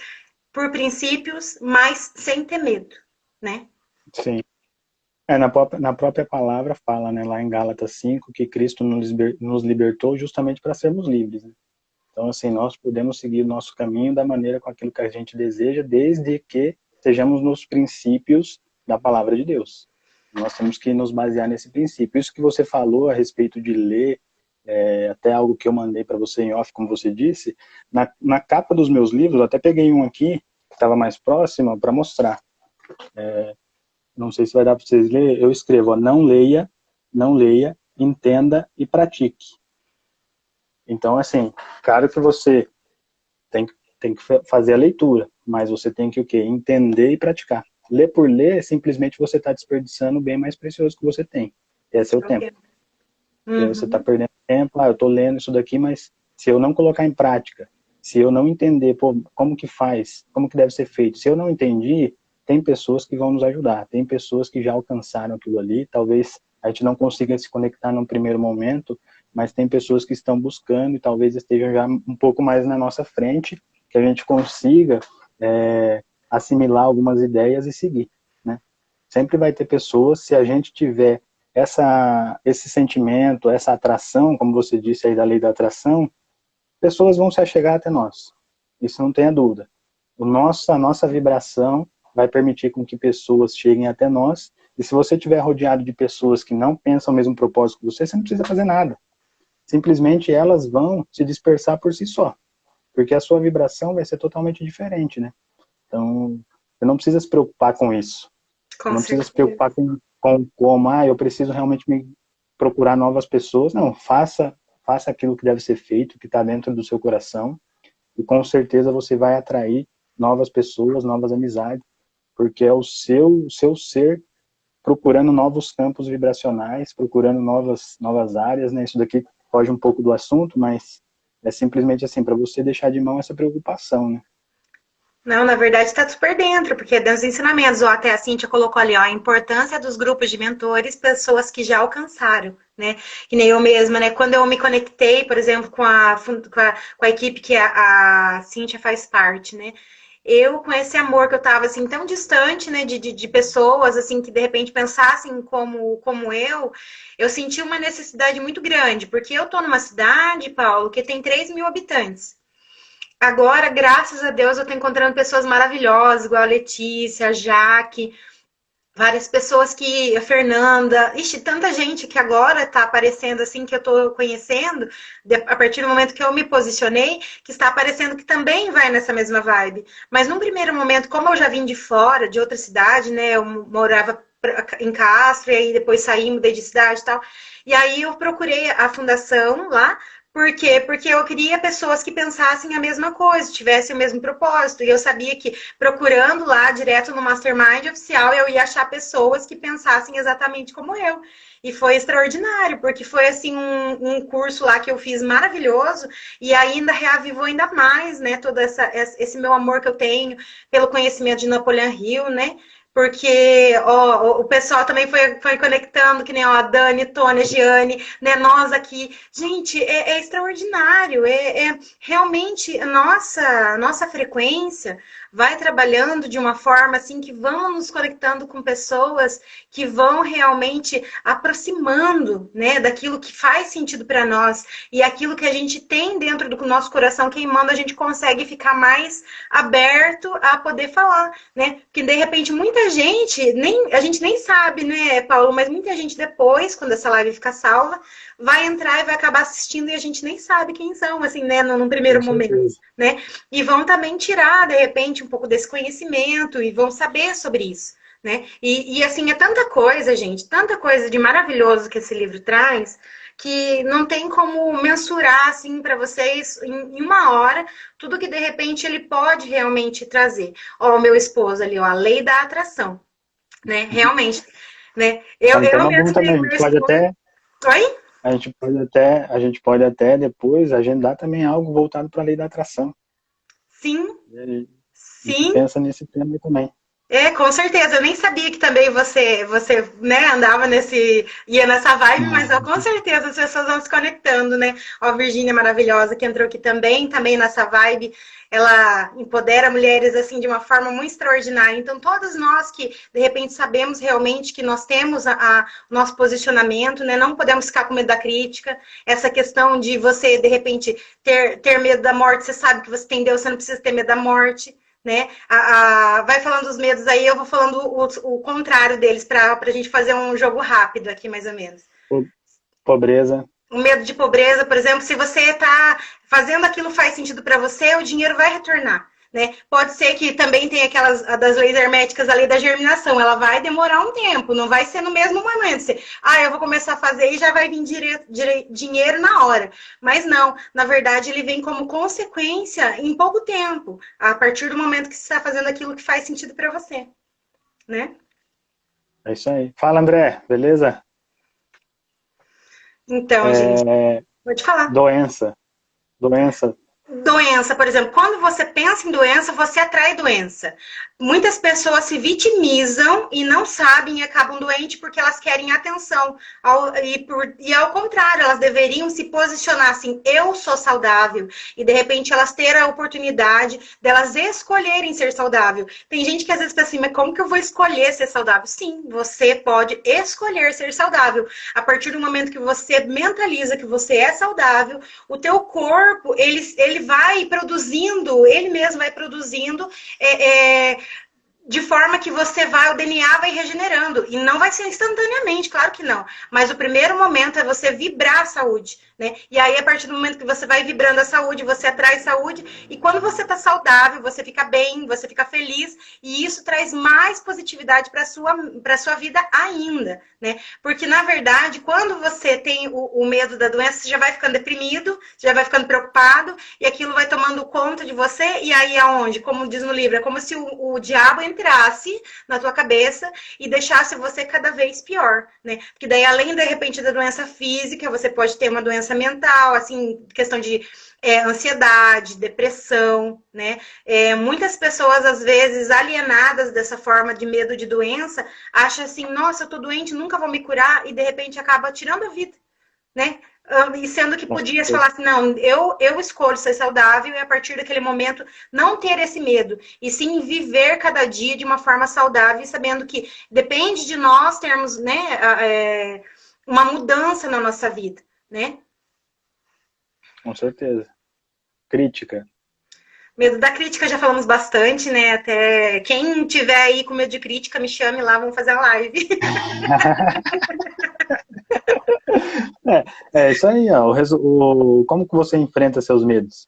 por princípios, mas sem ter medo, né? Sim. Na própria palavra fala, né, lá em Gálatas 5, que Cristo nos libertou justamente para sermos livres. Né? Então, assim, nós podemos seguir o nosso caminho da maneira com aquilo que a gente deseja, desde que sejamos nos princípios da palavra de Deus. Nós temos que nos basear nesse princípio. Isso que você falou a respeito de ler, até algo que eu mandei para você em off, como você disse, na capa dos meus livros, eu até peguei um aqui, que estava mais próximo, para mostrar. Não sei se vai dar para vocês lerem, eu escrevo, ó, não leia, entenda e pratique. Então, assim, claro que você tem que fazer a leitura, mas você tem que o quê? Entender e praticar. Ler por ler, simplesmente você está desperdiçando o bem mais precioso que você tem. Esse é o tempo. Você está perdendo tempo, eu estou lendo isso daqui, mas se eu não colocar em prática, se eu não entender como que faz, como que deve ser feito, se eu não entendi, tem pessoas que vão nos ajudar, tem pessoas que já alcançaram aquilo ali, talvez a gente não consiga se conectar num primeiro momento, mas tem pessoas que estão buscando e talvez estejam já um pouco mais na nossa frente, que a gente consiga assimilar algumas ideias e seguir, né? Sempre vai ter pessoas, se a gente tiver esse sentimento, essa atração, como você disse aí da lei da atração, pessoas vão se achegar até nós. Isso não tenha dúvida. A nossa vibração vai permitir com que pessoas cheguem até nós, e se você estiver rodeado de pessoas que não pensam o mesmo propósito que você não precisa fazer nada. Simplesmente elas vão se dispersar por si só, porque a sua vibração vai ser totalmente diferente, né? Então, você não precisa se preocupar com isso. Não precisa se preocupar com como, eu preciso realmente procurar novas pessoas. Não, faça aquilo que deve ser feito, que está dentro do seu coração, e com certeza você vai atrair novas pessoas, novas amizades, porque é o seu ser procurando novos campos vibracionais, procurando novas áreas, né? Isso daqui foge um pouco do assunto, mas é simplesmente assim, para você deixar de mão essa preocupação, né? Não, na verdade está super dentro, porque é dos ensinamentos, ou até a Cíntia colocou ali, ó, a importância dos grupos de mentores, pessoas que já alcançaram, né? Que nem eu mesma, né? Quando eu me conectei, por exemplo, com a equipe que a Cíntia faz parte, né? Eu, com esse amor que eu tava, assim, tão distante, né, de pessoas, assim, que de repente pensassem como eu senti uma necessidade muito grande, porque eu tô numa cidade, Paulo, que tem 3.000 habitantes. Agora, graças a Deus, eu tô encontrando pessoas maravilhosas, igual a Letícia, a Jaque, várias pessoas a Fernanda, tanta gente que agora tá aparecendo assim, que eu tô conhecendo, a partir do momento que eu me posicionei, que está aparecendo que também vai nessa mesma vibe. Mas num primeiro momento, como eu já vim de fora, de outra cidade, né, eu morava em Castro, e aí depois saí, mudei de cidade e tal, e aí eu procurei a fundação lá. Por quê? Porque eu queria pessoas que pensassem a mesma coisa, tivessem o mesmo propósito. E eu sabia que procurando lá, direto no Mastermind oficial, eu ia achar pessoas que pensassem exatamente como eu. E foi extraordinário, porque foi assim um curso lá que eu fiz maravilhoso e ainda reavivou ainda mais, né? Todo esse meu amor que eu tenho pelo conhecimento de Napoleon Hill, né? Porque o pessoal também foi conectando, que nem a Dani, Tônia, Giane, né? Nós aqui. Gente, é extraordinário. Realmente nossa frequência, vai trabalhando de uma forma assim que vão nos conectando com pessoas que vão realmente aproximando, né, daquilo que faz sentido para nós e aquilo que a gente tem dentro do nosso coração queimando, a gente consegue ficar mais aberto a poder falar, né? Porque de repente muita gente, a gente nem sabe, né, Paulo, mas muita gente depois, quando essa live ficar salva, vai entrar e vai acabar assistindo e a gente nem sabe quem são, assim, né, num primeiro Com momento, certeza. né? E vão também tirar, de repente, um pouco desse conhecimento e vão saber sobre isso, né? E assim, é tanta coisa, gente, tanta coisa de maravilhoso que esse livro traz, que não tem como mensurar, assim, para vocês em uma hora, tudo que, de repente, ele pode realmente trazer. Ó, o meu esposo ali, ó, a lei da atração, né? Realmente, né? É um Eu tema bom mesmo também. tenho meu esposo... Oi? A gente pode até depois agendar também algo voltado para a lei da atração. Sim, E aí, a gente sim. pensa nesse tema aí também. É, com certeza. Eu nem sabia que também você, né, andava ia nessa vibe, mas ó, com certeza as pessoas vão se conectando, né? Ó, a Virgínia maravilhosa que entrou aqui também nessa vibe, ela empodera mulheres assim de uma forma muito extraordinária. Então, todos nós que de repente sabemos realmente que nós temos o nosso posicionamento, né? Não podemos ficar com medo da crítica. Essa questão de você de repente ter medo da morte, você sabe que você tem Deus, você não precisa ter medo da morte. Né? Vai falando dos medos aí, eu vou falando o contrário deles para a gente fazer um jogo rápido aqui, mais ou menos. Pobreza. O medo de pobreza, por exemplo, se você está fazendo aquilo faz sentido para você, o dinheiro vai retornar. Né? Pode ser que também tenha aquelas das leis herméticas, a lei da germinação, ela vai demorar um tempo, não vai ser no mesmo momento. Eu vou começar a fazer e já vai vir dinheiro na hora. Mas não, na verdade, ele vem como consequência em pouco tempo, a partir do momento que você está fazendo aquilo que faz sentido para você. Né? É isso aí. Fala, André, beleza? Então, gente, pode falar. Doença. Doença, por exemplo, quando você pensa em doença, você atrai doença. Muitas pessoas se vitimizam e não sabem e acabam doentes porque elas querem atenção. E ao contrário, elas deveriam se posicionar assim, eu sou saudável. E de repente elas terem a oportunidade delas escolherem ser saudável. Tem gente que às vezes pensa assim, mas como que eu vou escolher ser saudável? Sim, você pode escolher ser saudável. A partir do momento que você mentaliza que você é saudável, o teu corpo, ele vai produzindo, ele mesmo vai produzindo de forma que o DNA vai regenerando. E não vai ser instantaneamente, claro que não. Mas o primeiro momento é você vibrar a saúde, né? E aí, a partir do momento que você vai vibrando a saúde, você atrai saúde. E quando você tá saudável, você fica bem, você fica feliz. E isso traz mais positividade para sua vida ainda, né? Porque, na verdade, quando você tem o medo da doença, você já vai ficando deprimido, você já vai ficando preocupado. E aquilo vai tomando conta de você. E aí, aonde? Como diz no livro, é como se o diabo entrasse na tua cabeça e deixasse você cada vez pior, né? Porque daí, além, de repente, da doença física, você pode ter uma doença mental, assim, questão de ansiedade, depressão, né? Muitas pessoas, às vezes, alienadas dessa forma de medo de doença, acham assim, nossa, eu tô doente, nunca vou me curar, e de repente acaba tirando a vida, né? E sendo que podia falar assim, não, eu escolho ser saudável e a partir daquele momento não ter esse medo, e sim viver cada dia de uma forma saudável, sabendo que depende de nós termos, né, uma mudança na nossa vida, né? Com certeza. Crítica. Medo da crítica já falamos bastante, né? Até quem tiver aí com medo de crítica, me chame lá, vamos fazer a live. É isso aí, ó. Como que você enfrenta seus medos?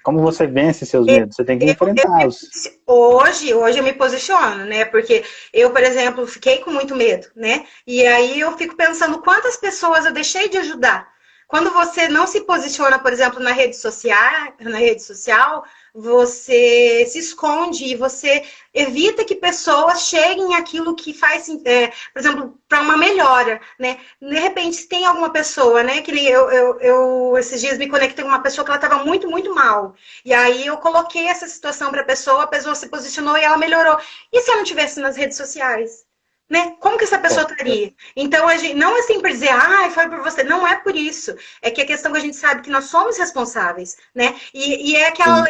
Como você vence seus medos? Você tem que enfrentá-los. Hoje eu me posiciono, né? Porque eu, por exemplo, fiquei com muito medo, né? E aí eu fico pensando quantas pessoas eu deixei de ajudar. Quando você não se posiciona, por exemplo, na rede social, você se esconde e você evita que pessoas cheguem àquilo que faz, por exemplo, para uma melhora, né? De repente, se tem alguma pessoa, né? Que eu esses dias me conectei com uma pessoa que ela estava muito, muito mal. E aí eu coloquei essa situação para a pessoa se posicionou e ela melhorou. E se eu não tivesse nas redes sociais? Né? Como que essa pessoa estaria? Então, a gente, não é sempre dizer, foi por você. Não é por isso. É que a questão que a gente sabe que nós somos responsáveis, né? E é aquela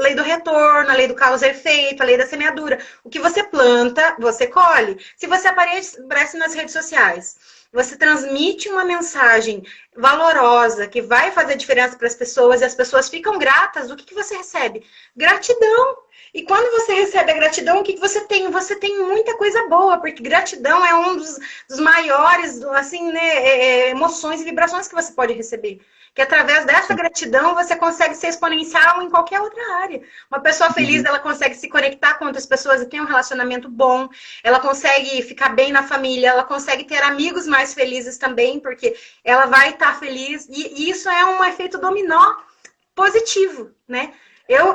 lei do retorno, a lei do causa e efeito, a lei da semeadura. O que você planta, você colhe. Se você aparece nas redes sociais, você transmite uma mensagem valorosa, que vai fazer diferença para as pessoas, e as pessoas ficam gratas, o que você recebe? Gratidão. E quando você recebe a gratidão, o que você tem? Você tem muita coisa boa, porque gratidão é um dos maiores, assim, né, emoções e vibrações que você pode receber. Que através dessa gratidão você consegue ser exponencial em qualquer outra área. Uma pessoa feliz, ela consegue se conectar com outras pessoas e ter um relacionamento bom, ela consegue ficar bem na família, ela consegue ter amigos mais felizes também, porque ela vai estar feliz, e isso é um efeito dominó positivo, né? Eu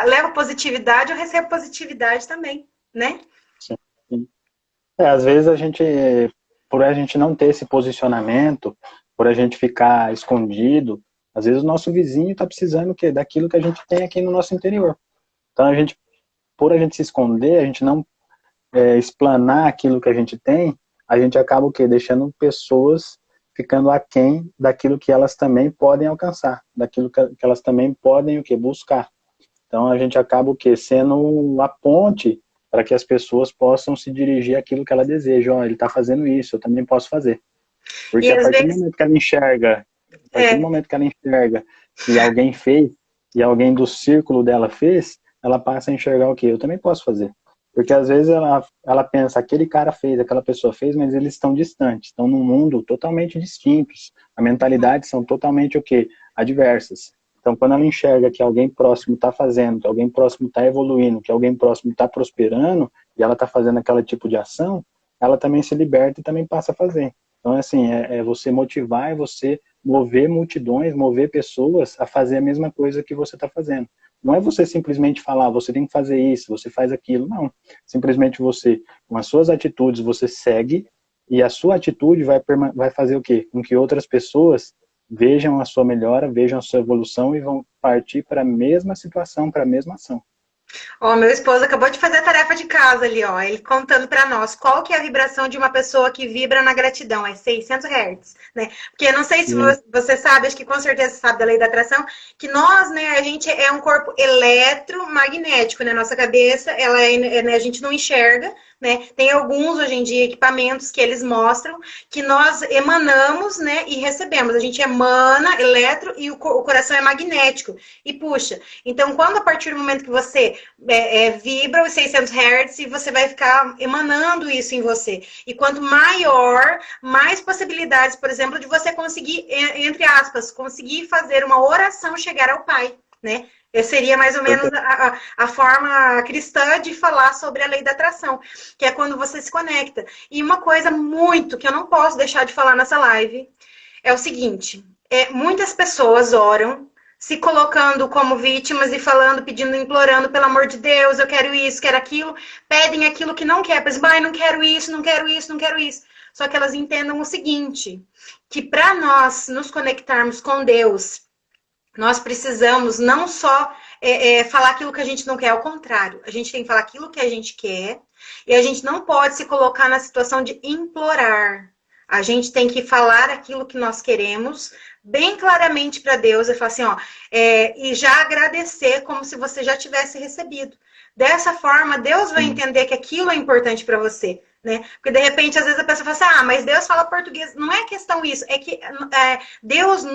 levo positividade, eu recebo positividade também, né? Sim. Às vezes por a gente não ter esse posicionamento, por a gente ficar escondido, às vezes o nosso vizinho está precisando o quê? Daquilo que a gente tem aqui no nosso interior. Então, por a gente se esconder, a gente não explanar aquilo que a gente tem, a gente acaba o quê? Deixando pessoas ficando aquém daquilo que elas também podem alcançar, daquilo que elas também podem o quê? Buscar. Então, a gente acaba o quê? Sendo a ponte para que as pessoas possam se dirigir àquilo que ela deseja. Ele está fazendo isso, eu também posso fazer. Porque a partir do momento que ela enxerga, que alguém fez, e alguém do círculo dela fez, ela passa a enxergar o quê? Eu também posso fazer. Porque às vezes ela pensa, aquele cara fez, aquela pessoa fez, mas eles estão distantes, estão num mundo totalmente distintos. A mentalidade são totalmente o quê? Adversas. Então, quando ela enxerga que alguém próximo está fazendo, que alguém próximo está evoluindo, que alguém próximo está prosperando, e ela está fazendo aquele tipo de ação, ela também se liberta e também passa a fazer. Então, assim, é você motivar, é você mover multidões, mover pessoas a fazer a mesma coisa que você está fazendo. Não é você simplesmente falar, você tem que fazer isso, você faz aquilo. Não. Simplesmente você, com as suas atitudes, você segue, e a sua atitude vai fazer o quê? Com que outras pessoas vejam a sua melhora, vejam a sua evolução e vão partir para a mesma situação, para a mesma ação. Ó, meu esposo acabou de fazer a tarefa de casa ali, ó. Ele contando para nós qual que é a vibração de uma pessoa que vibra na gratidão. É 600 Hz, né? Porque eu não sei se você sabe, acho que com certeza sabe da lei da atração, que nós, né, a gente é um corpo eletromagnético, né? Nossa cabeça, né, a gente não enxerga, né? Tem alguns, hoje em dia, equipamentos que eles mostram que nós emanamos, né, e recebemos. A gente emana eletro e o coração é magnético e puxa. Então, quando a partir do momento que você vibra os 600 Hz, e você vai ficar emanando isso em você. E quanto maior, mais possibilidades, por exemplo, de você conseguir, entre aspas, conseguir fazer uma oração chegar ao Pai, né? Seria mais ou menos a forma cristã de falar sobre a lei da atração, que é quando você se conecta. E uma coisa muito que eu não posso deixar de falar nessa live é o seguinte: muitas pessoas oram se colocando como vítimas e falando, pedindo, implorando, pelo amor de Deus, eu quero isso, quero aquilo, pedem aquilo que não quer, pois, não quero isso, não quero isso, não quero isso. Só que elas entendam o seguinte, que para nós nos conectarmos com Deus, nós precisamos não só falar aquilo que a gente não quer, ao contrário. A gente tem que falar aquilo que a gente quer e a gente não pode se colocar na situação de implorar. A gente tem que falar aquilo que nós queremos bem claramente para Deus e falar assim, ó, e já agradecer como se você já tivesse recebido. Dessa forma, Deus vai entender que aquilo é importante para você. Né? Porque de repente, às vezes a pessoa fala assim, mas Deus fala português. Não é questão isso, é que Deus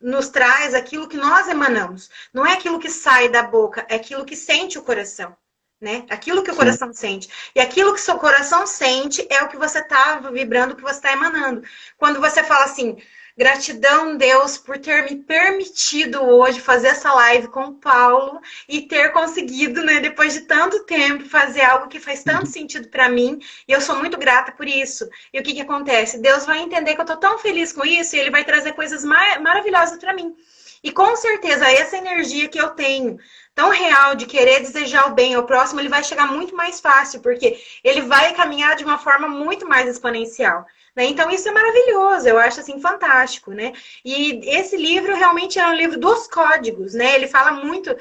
nos traz aquilo que nós emanamos. Não é aquilo que sai da boca, é aquilo que sente o coração. Né? Aquilo que o coração sente. E aquilo que o seu coração sente é o que você está vibrando, o que você está emanando. Quando você fala assim, gratidão, Deus, por ter me permitido hoje fazer essa live com o Paulo e ter conseguido, né, depois de tanto tempo, fazer algo que faz tanto sentido para mim. E eu sou muito grata por isso. E o que acontece? Deus vai entender que eu tô tão feliz com isso e Ele vai trazer coisas maravilhosas para mim. E com certeza, essa energia que eu tenho, tão real, de querer desejar o bem ao próximo, ele vai chegar muito mais fácil, porque ele vai caminhar de uma forma muito mais exponencial. Né? Então, isso é maravilhoso, eu acho assim fantástico, né? E esse livro realmente é um livro dos códigos, né? Ele fala muito,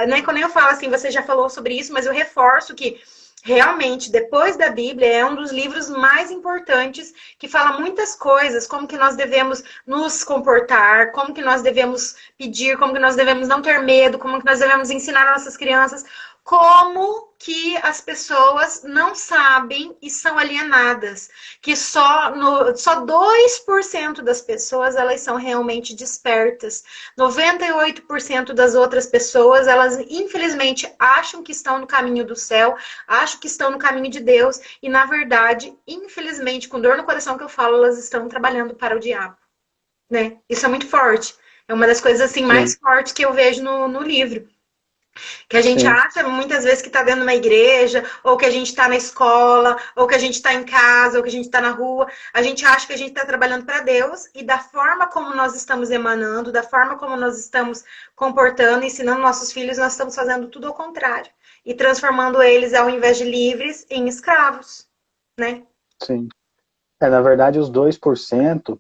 né? Quando eu falo assim, você já falou sobre isso, mas eu reforço que realmente, depois da Bíblia, é um dos livros mais importantes que fala muitas coisas, como que nós devemos nos comportar, como que nós devemos pedir, como que nós devemos não ter medo, como que nós devemos ensinar às nossas crianças, como que as pessoas não sabem e são alienadas, que só 2% das pessoas elas são realmente despertas. 98% das outras pessoas, elas infelizmente acham que estão no caminho do céu, acham que estão no caminho de Deus, e na verdade, infelizmente, com dor no coração que eu falo, elas estão trabalhando para o diabo, né? Isso é muito forte. É uma das coisas assim Sim, mais fortes que eu vejo no livro. Que a gente sim, acha muitas vezes que está dentro de uma igreja, ou que a gente está na escola, ou que a gente está em casa, ou que a gente está na rua. A gente acha que a gente está trabalhando para Deus, e da forma como nós estamos emanando, da forma como nós estamos comportando, ensinando nossos filhos, nós estamos fazendo tudo ao contrário. E transformando eles, ao invés de livres, em escravos, né? sim. Na verdade, os 2%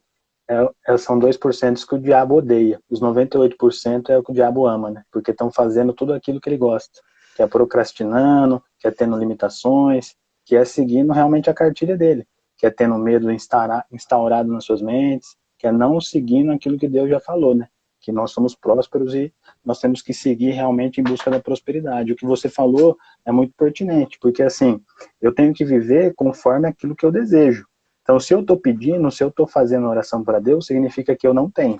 são 2% que o diabo odeia. Os 98% é o que o diabo ama, né? Porque estão fazendo tudo aquilo que ele gosta. Que é procrastinando, que é tendo limitações, que é seguindo realmente a cartilha dele. Que é tendo medo instaurado nas suas mentes, que é não seguindo aquilo que Deus já falou, né? Que nós somos prósperos e nós temos que seguir realmente em busca da prosperidade. O que você falou é muito pertinente, porque assim, eu tenho que viver conforme aquilo que eu desejo. Então, se eu estou pedindo, se eu estou fazendo oração para Deus, significa que eu não tenho.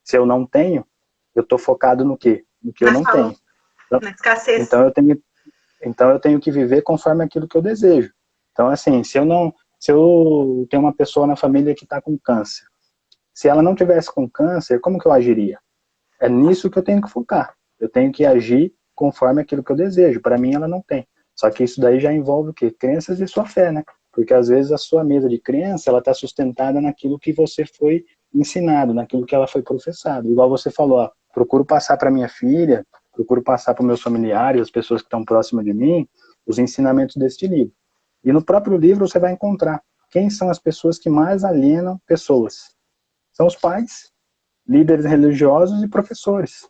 Se eu não tenho, eu estou focado no quê? No que eu Na não tenho. falta, Então, na escassez. então eu tenho, então eu tenho que viver conforme aquilo que eu desejo. Então, assim, se eu tenho uma pessoa na família que está com câncer, se ela não tivesse com câncer, como que eu agiria? É nisso que eu tenho que focar. Eu tenho que agir conforme aquilo que eu desejo. Para mim, ela não tem. Só que isso daí já envolve o quê? Crenças e sua fé, né? Porque às vezes a sua mesa de crença, ela está sustentada naquilo que você foi ensinado, naquilo que ela foi professado. Igual você falou, ó, procuro passar para minha filha, procuro passar para meus familiares, as pessoas que estão próximas de mim, os ensinamentos deste livro. E no próprio livro você vai encontrar quem são as pessoas que mais alienam pessoas. São os pais, líderes religiosos e professores.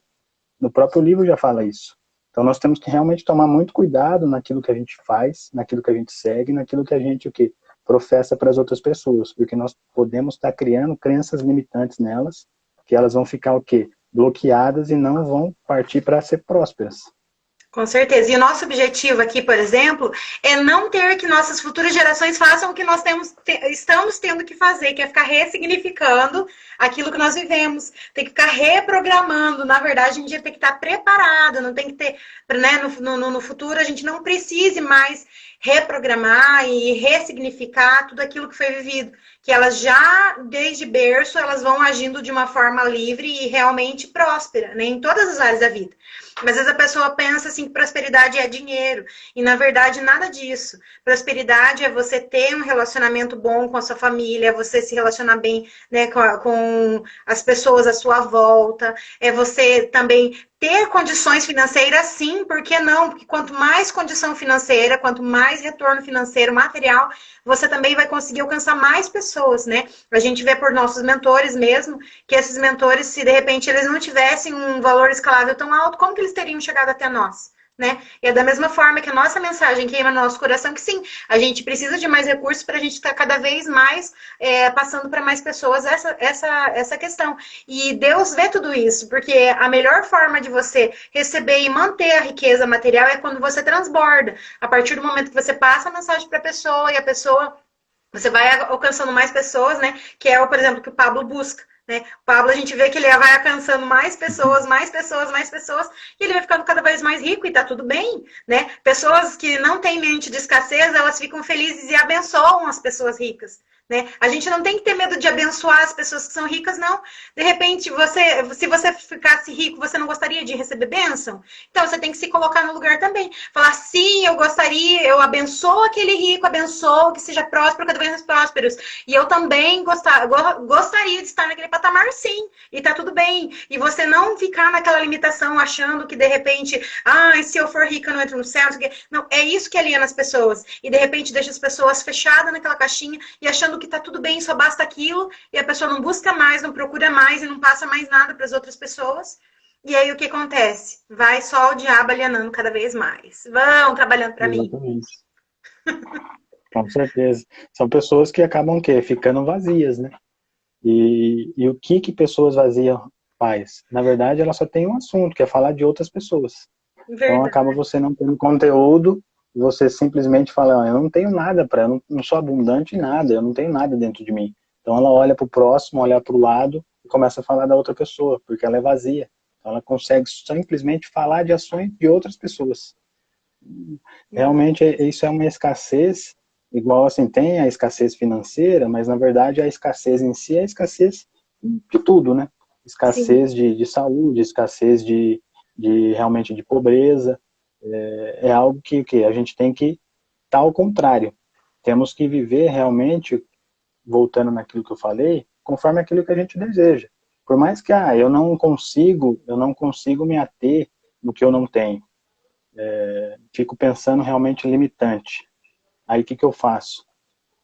No próprio livro já fala isso. Então nós temos que realmente tomar muito cuidado naquilo que a gente faz, naquilo que a gente segue, naquilo que a gente o quê? Professa para as outras pessoas, porque nós podemos estar criando crenças limitantes nelas, que elas vão ficar o quê? Bloqueadas e não vão partir para ser prósperas. Com certeza. E o nosso objetivo aqui, por exemplo, é não ter que nossas futuras gerações façam o que nós estamos tendo que fazer, que é ficar ressignificando aquilo que nós vivemos. Tem que ficar reprogramando. Na verdade, a gente tem que estar preparado, não tem que ter, né, no futuro a gente não precise mais reprogramar e ressignificar tudo aquilo que foi vivido. Que elas já, desde berço, elas vão agindo de uma forma livre e realmente próspera, né, em todas as áreas da vida. Mas às vezes a pessoa pensa assim que prosperidade é dinheiro. E na verdade nada disso. Prosperidade é você ter um relacionamento bom com a sua família, é você se relacionar bem, né, com as pessoas à sua volta, é você também ter condições financeiras, sim, por que não? Porque quanto mais condição financeira, quanto mais retorno financeiro, material, você também vai conseguir alcançar mais pessoas, né? A gente vê por nossos mentores mesmo, que esses mentores, se de repente eles não tivessem um valor escalável tão alto, como que eles teriam chegado até nós? Né? E é da mesma forma que a nossa mensagem queima no nosso coração, que sim, a gente precisa de mais recursos para a gente estar cada vez mais passando para mais pessoas essa questão. E Deus vê tudo isso, porque a melhor forma de você receber e manter a riqueza material é quando você transborda. A partir do momento que você passa a mensagem para a pessoa e a pessoa, você vai alcançando mais pessoas, né? Que é, por exemplo, que o Pablo busca. Né? O Pablo, a gente vê que ele vai alcançando mais pessoas, mais pessoas, mais pessoas, e ele vai ficando cada vez mais rico e tá tudo bem, né? Pessoas que não têm mente de escassez, elas ficam felizes e abençoam as pessoas ricas. Né? A gente não tem que ter medo de abençoar as pessoas que são ricas, não. De repente, se você ficasse rico, você não gostaria de receber bênção? Então, você tem que se colocar no lugar também. Falar, sim, eu gostaria, eu abençoo aquele rico, abençoo que seja próspero, cada vez mais prósperos. E eu também gostaria de estar naquele patamar, sim. E tá tudo bem. E você não ficar naquela limitação, achando que, de repente, se eu for rica, eu não entro no céu. Não, é isso que aliena as pessoas. E, de repente, deixa as pessoas fechadas naquela caixinha e achando que tá tudo bem, só basta aquilo, e a pessoa não busca mais, não procura mais e não passa mais nada para as outras pessoas. E aí o que acontece? Vai só o diabo alienando cada vez mais. Vão trabalhando para mim. Exatamente. Com certeza. São pessoas que acabam o quê? Ficando vazias, né? E o que que pessoas vazias faz? Na verdade, ela só tem um assunto, que é falar de outras pessoas. Então acaba Verdade. você não tendo conteúdo, você simplesmente fala, eu não tenho nada para, eu não sou abundante em nada, eu não tenho nada dentro de mim. Então ela olha para o próximo, olha para o lado e começa a falar da outra pessoa, porque ela é vazia. Então, ela consegue simplesmente falar de ações de outras pessoas. Realmente isso é uma escassez, igual assim, tem a escassez financeira, mas na verdade a escassez em si é a escassez de tudo, né? Sim. Escassez de saúde, escassez de realmente de pobreza, é algo que a gente tem que estar ao contrário. Temos que viver realmente, voltando naquilo que eu falei, conforme aquilo que a gente deseja. Por mais que eu não consigo me ater no que eu não tenho. Fico pensando realmente limitante. Aí o que eu faço?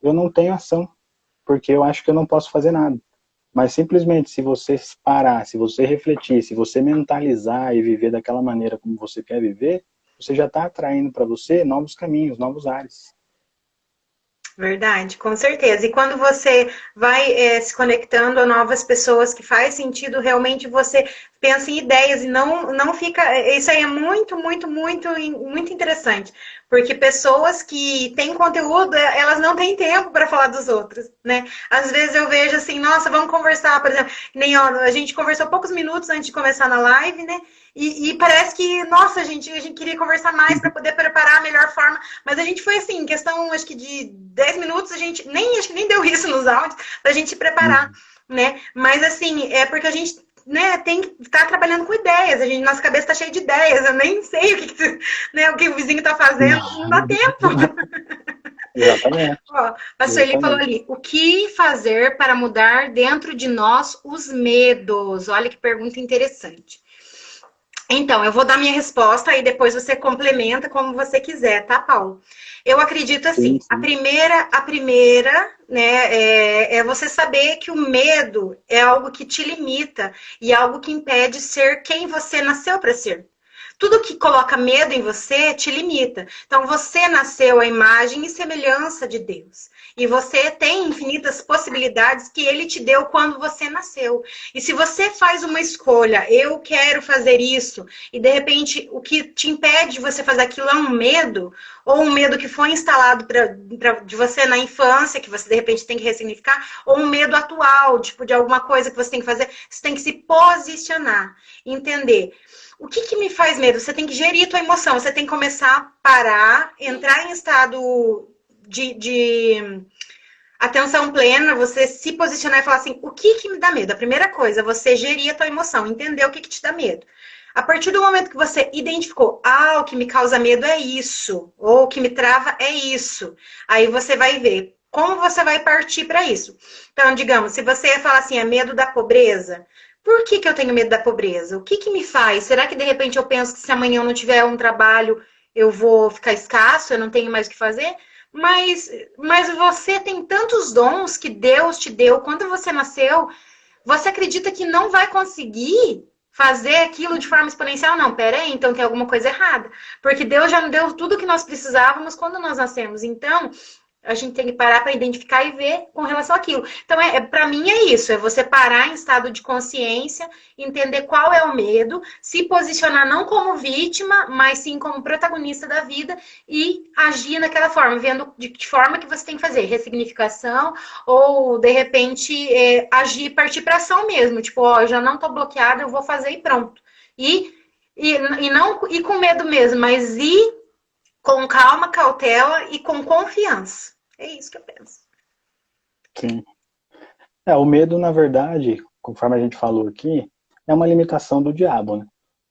Eu não tenho ação, porque eu acho que eu não posso fazer nada. Mas simplesmente se você parar, se você refletir, se você mentalizar e viver daquela maneira como você quer viver, você já está atraindo para você novos caminhos, novos ares. Verdade, com certeza. E quando você vai se conectando a novas pessoas que faz sentido, realmente você pensa em ideias e não fica. Isso aí é muito, muito, muito, muito interessante. Porque pessoas que têm conteúdo, elas não têm tempo para falar dos outros, né? Às vezes eu vejo assim, nossa, vamos conversar, por exemplo, nem ó, a gente conversou poucos minutos antes de começar na live, né? E parece que, nossa, a gente queria conversar mais para poder preparar a melhor forma, mas a gente foi assim, em questão, acho que de 10 minutos, a gente acho que nem deu isso nos áudios, pra gente se preparar, Uhum. né? Mas assim, é porque a gente tem que estar trabalhando com ideias, nossa cabeça está cheia de ideias, eu nem sei né, o que o vizinho está fazendo, não dá tempo. Exatamente, Ó, a Sueli falou exatamente. ali, o que fazer para mudar dentro de nós os medos? Olha que pergunta interessante. Então, eu vou dar minha resposta e depois você complementa como você quiser, tá, Paulo? Eu acredito Sim, assim, sim. a primeira, né, é você saber que o medo é algo que te limita e algo que impede ser quem você nasceu para ser. Tudo que coloca medo em você te limita. Então, você nasceu à imagem e semelhança de Deus. E você tem infinitas possibilidades que ele te deu quando você nasceu. E se você faz uma escolha, eu quero fazer isso, e de repente o que te impede de você fazer aquilo é um medo, ou um medo que foi instalado de você na infância, que você de repente tem que ressignificar, ou um medo atual, tipo, de alguma coisa que você tem que fazer, você tem que se posicionar, entender. O que me faz medo? Você tem que gerir a tua emoção, você tem que começar a parar, entrar em estado de atenção plena, você se posicionar e falar assim, o que me dá medo? A primeira coisa, você gerir a tua emoção, entender o que te dá medo. A partir do momento que você identificou, o que me causa medo é isso, ou o que me trava é isso, aí você vai ver como você vai partir para isso. Então, digamos, se você falar assim, é medo da pobreza, por que eu tenho medo da pobreza? O que me faz? Será que de repente eu penso que se amanhã eu não tiver um trabalho, eu vou ficar escasso, eu não tenho mais o que fazer? Mas você tem tantos dons que Deus te deu quando você nasceu. Você acredita que não vai conseguir fazer aquilo de forma exponencial? Não, pera aí, então tem alguma coisa errada. Porque Deus já nos deu tudo que nós precisávamos quando nós nascemos. Então, a gente tem que parar para identificar e ver com relação àquilo. Então, para mim é isso, é você parar em estado de consciência, entender qual é o medo, se posicionar não como vítima, mas sim como protagonista da vida e agir naquela forma, vendo de que forma que você tem que fazer, ressignificação ou, de repente, agir, partir para ação mesmo, tipo, ó, eu já não estou bloqueada, eu vou fazer e pronto. E não ir com medo mesmo, mas ir com calma, cautela e com confiança. É isso que eu penso. Sim. O medo, na verdade, conforme a gente falou aqui, é uma limitação do diabo, né?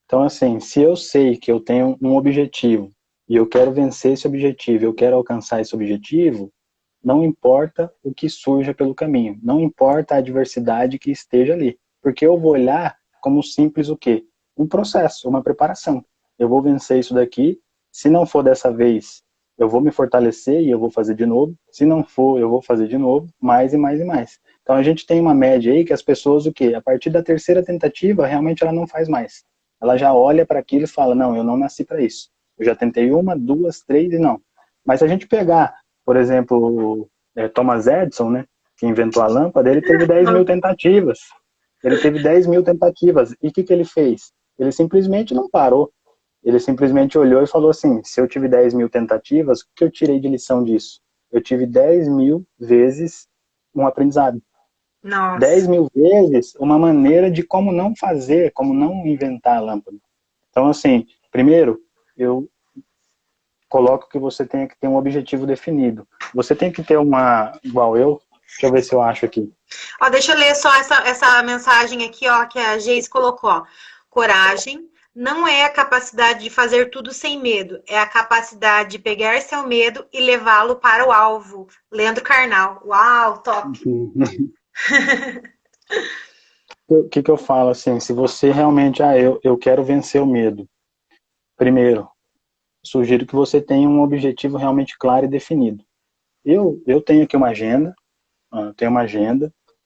Então, assim, se eu sei que eu tenho um objetivo e eu quero vencer esse objetivo, eu quero alcançar esse objetivo, não importa o que surja pelo caminho, não importa a adversidade que esteja ali, porque eu vou olhar como simples o quê? Um processo, uma preparação. Eu vou vencer isso daqui, se não for dessa vez, eu vou me fortalecer e eu vou fazer de novo, se não for, eu vou fazer de novo, mais e mais e mais. Então a gente tem uma média aí que as pessoas, o quê? A partir da terceira tentativa, realmente ela não faz mais. Ela já olha para aquilo e fala, não, eu não nasci para isso. Eu já tentei uma, duas, três e não. Mas se a gente pegar, por exemplo, Thomas Edison, né, que inventou a lâmpada, ele teve 10 mil tentativas. Ele teve 10 mil tentativas. E o que ele fez? Ele simplesmente não parou. Ele simplesmente olhou e falou assim, se eu tive 10 mil tentativas, o que eu tirei de lição disso? Eu tive 10 mil vezes um aprendizado. Nossa. 10 mil vezes uma maneira de como não fazer, como não inventar a lâmpada. Então, assim, primeiro, eu coloco que você tem que ter um objetivo definido. Você tem que ter igual eu, deixa eu ver se eu acho aqui. Ó, deixa eu ler só essa mensagem aqui, ó, que a Geise colocou, ó. Coragem não é a capacidade de fazer tudo sem medo, é a capacidade de pegar seu medo e levá-lo para o alvo. Leandro Carnal. Uau, top! O que eu falo assim, se você realmente, eu quero vencer o medo, primeiro, sugiro que você tenha um objetivo realmente claro e definido. Eu tenho aqui uma agenda,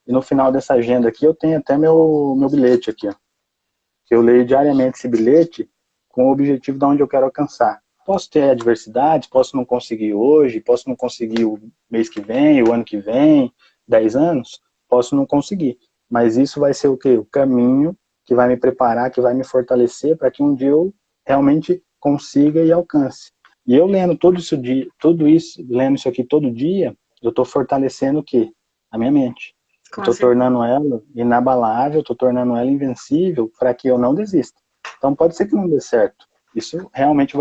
e no final dessa agenda aqui eu tenho até meu bilhete aqui, ó, que eu leio diariamente esse bilhete com o objetivo de onde eu quero alcançar. Posso ter adversidades, posso não conseguir hoje, posso não conseguir o mês que vem, o ano que vem, 10 anos, posso não conseguir. Mas isso vai ser o quê? O caminho que vai me preparar, que vai me fortalecer para que um dia eu realmente consiga e alcance. E eu lendo tudo isso, lendo isso aqui todo dia, eu estou fortalecendo o quê? A minha mente. Estou tornando ela inabalável, estou tornando ela invencível para que eu não desista. Então pode ser que não dê certo. Isso realmente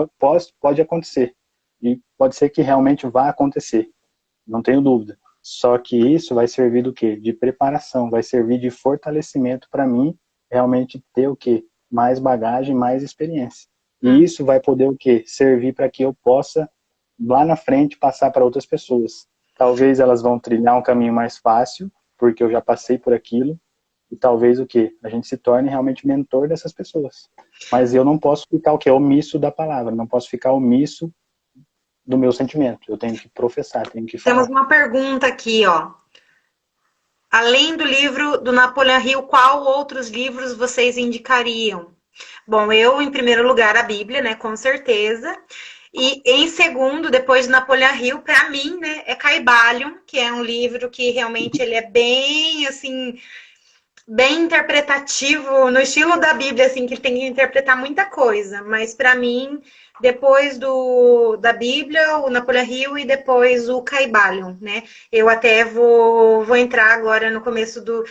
pode acontecer. E pode ser que realmente vá acontecer. Não tenho dúvida. Só que isso vai servir do quê? De preparação, vai servir de fortalecimento para mim realmente ter o quê? Mais bagagem, mais experiência. E isso vai poder o quê? Servir para que eu possa, lá na frente, passar para outras pessoas. Talvez elas vão trilhar um caminho mais fácil, porque eu já passei por aquilo, e talvez o quê? A gente se torne realmente mentor dessas pessoas. Mas eu não posso ficar o quê? Omisso da palavra, não posso ficar omisso do meu sentimento. Eu tenho que professar, tenho que falar. Temos uma pergunta aqui, ó. Além do livro do Napoleão Hill, qual outros livros vocês indicariam? Bom, eu, em primeiro lugar, a Bíblia, né, com certeza. E em segundo, depois do Napoleão Hill, para mim, né, é Caibalion, que é um livro que realmente ele é bem, assim, bem interpretativo, no estilo da Bíblia, assim, que tem que interpretar muita coisa. Mas para mim, depois da Bíblia, o Napoleão Hill e depois o Caibalion, né? Eu até vou entrar agora no começo do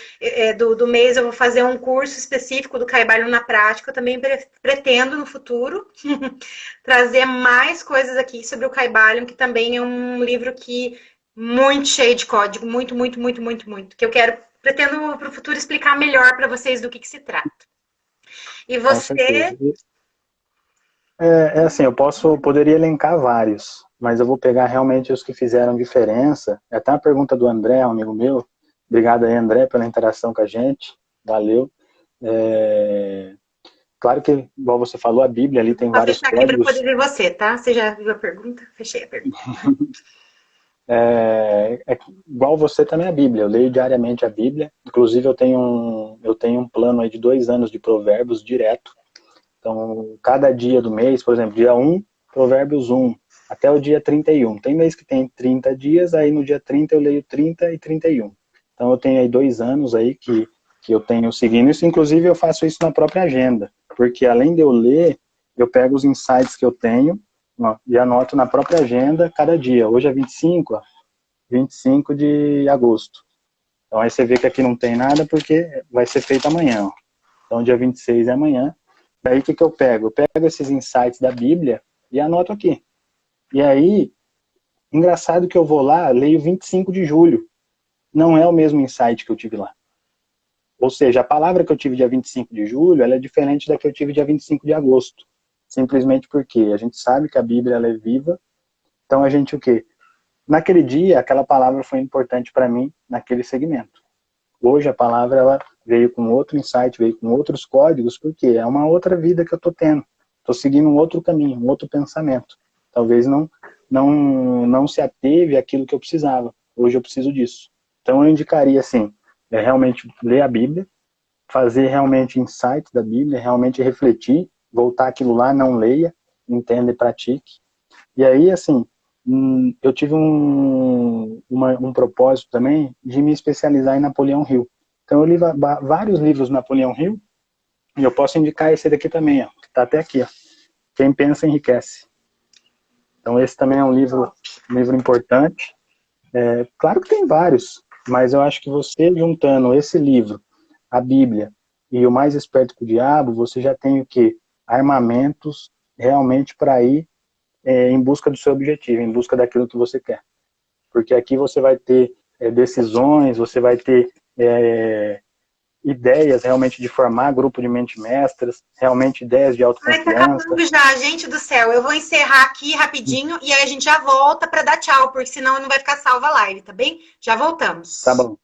mês, eu vou fazer um curso específico do Caibalion na prática. Eu também pretendo, no futuro, trazer mais coisas aqui sobre o Caibalion, que também é um livro que muito cheio de código, muito, muito, muito, muito, muito, que eu pretendo para o futuro explicar melhor para vocês do que se trata. E você? Assim, eu poderia elencar vários, mas eu vou pegar realmente os que fizeram diferença. É até uma pergunta do André, um amigo meu. Obrigado aí, André, pela interação com a gente. Valeu. Claro que, igual você falou, a Bíblia ali tem vários códigos. Vou fechar aqui para poder ver você, tá? Você já viu a pergunta? Fechei a pergunta. Igual você também a Bíblia. Eu leio diariamente a Bíblia. Inclusive, eu tenho um plano aí de 2 anos de provérbios direto. Então, cada dia do mês, por exemplo, dia 1, Provérbios 1, até o dia 31. Tem mês que tem 30 dias, aí no dia 30 eu leio 30 e 31. Então, eu tenho aí 2 anos aí que eu tenho seguindo isso. Inclusive, eu faço isso na própria agenda, porque além de eu ler, eu pego os insights que eu tenho, ó, e anoto na própria agenda cada dia. Hoje é 25 de agosto. Então, aí você vê que aqui não tem nada, porque vai ser feito amanhã. Ó. Então, dia 26 é amanhã. Daí o que eu pego? Eu pego esses insights da Bíblia e anoto aqui. E aí, engraçado que eu vou lá, leio 25 de julho. Não é o mesmo insight que eu tive lá. Ou seja, a palavra que eu tive dia 25 de julho, ela é diferente da que eu tive dia 25 de agosto. Simplesmente porque a gente sabe que a Bíblia ela é viva. Então a gente o quê? Naquele dia, aquela palavra foi importante para mim naquele segmento. Hoje a palavra ela veio com outro insight, veio com outros códigos, porque é uma outra vida que eu estou tendo. Estou seguindo um outro caminho, um outro pensamento. Talvez não se ateve àquilo que eu precisava. Hoje eu preciso disso. Então eu indicaria assim, realmente ler a Bíblia, fazer realmente insight da Bíblia, realmente refletir, voltar aquilo lá, não leia, entenda e pratique. E aí, assim, eu tive um propósito também de me especializar em Napoleão Hill. Então eu li vários livros do Napoleão Hill, e eu posso indicar esse daqui também, ó, que está até aqui, ó. Quem Pensa Enriquece. Então esse também é um livro importante. Claro que tem vários, mas eu acho que você juntando esse livro, a Bíblia e o Mais Esperto que o Diabo, você já tem o quê? Armamentos realmente para ir em busca do seu objetivo, em busca daquilo que você quer. Porque aqui você vai ter decisões, você vai ter ideias realmente de formar grupo de mente mestras, realmente ideias de Ai, tá autoconfiança. acabando já, gente do céu. Eu vou encerrar aqui rapidinho e aí a gente já volta para dar tchau, porque senão não vai ficar salva a live, tá bem? Já voltamos. Tá bom.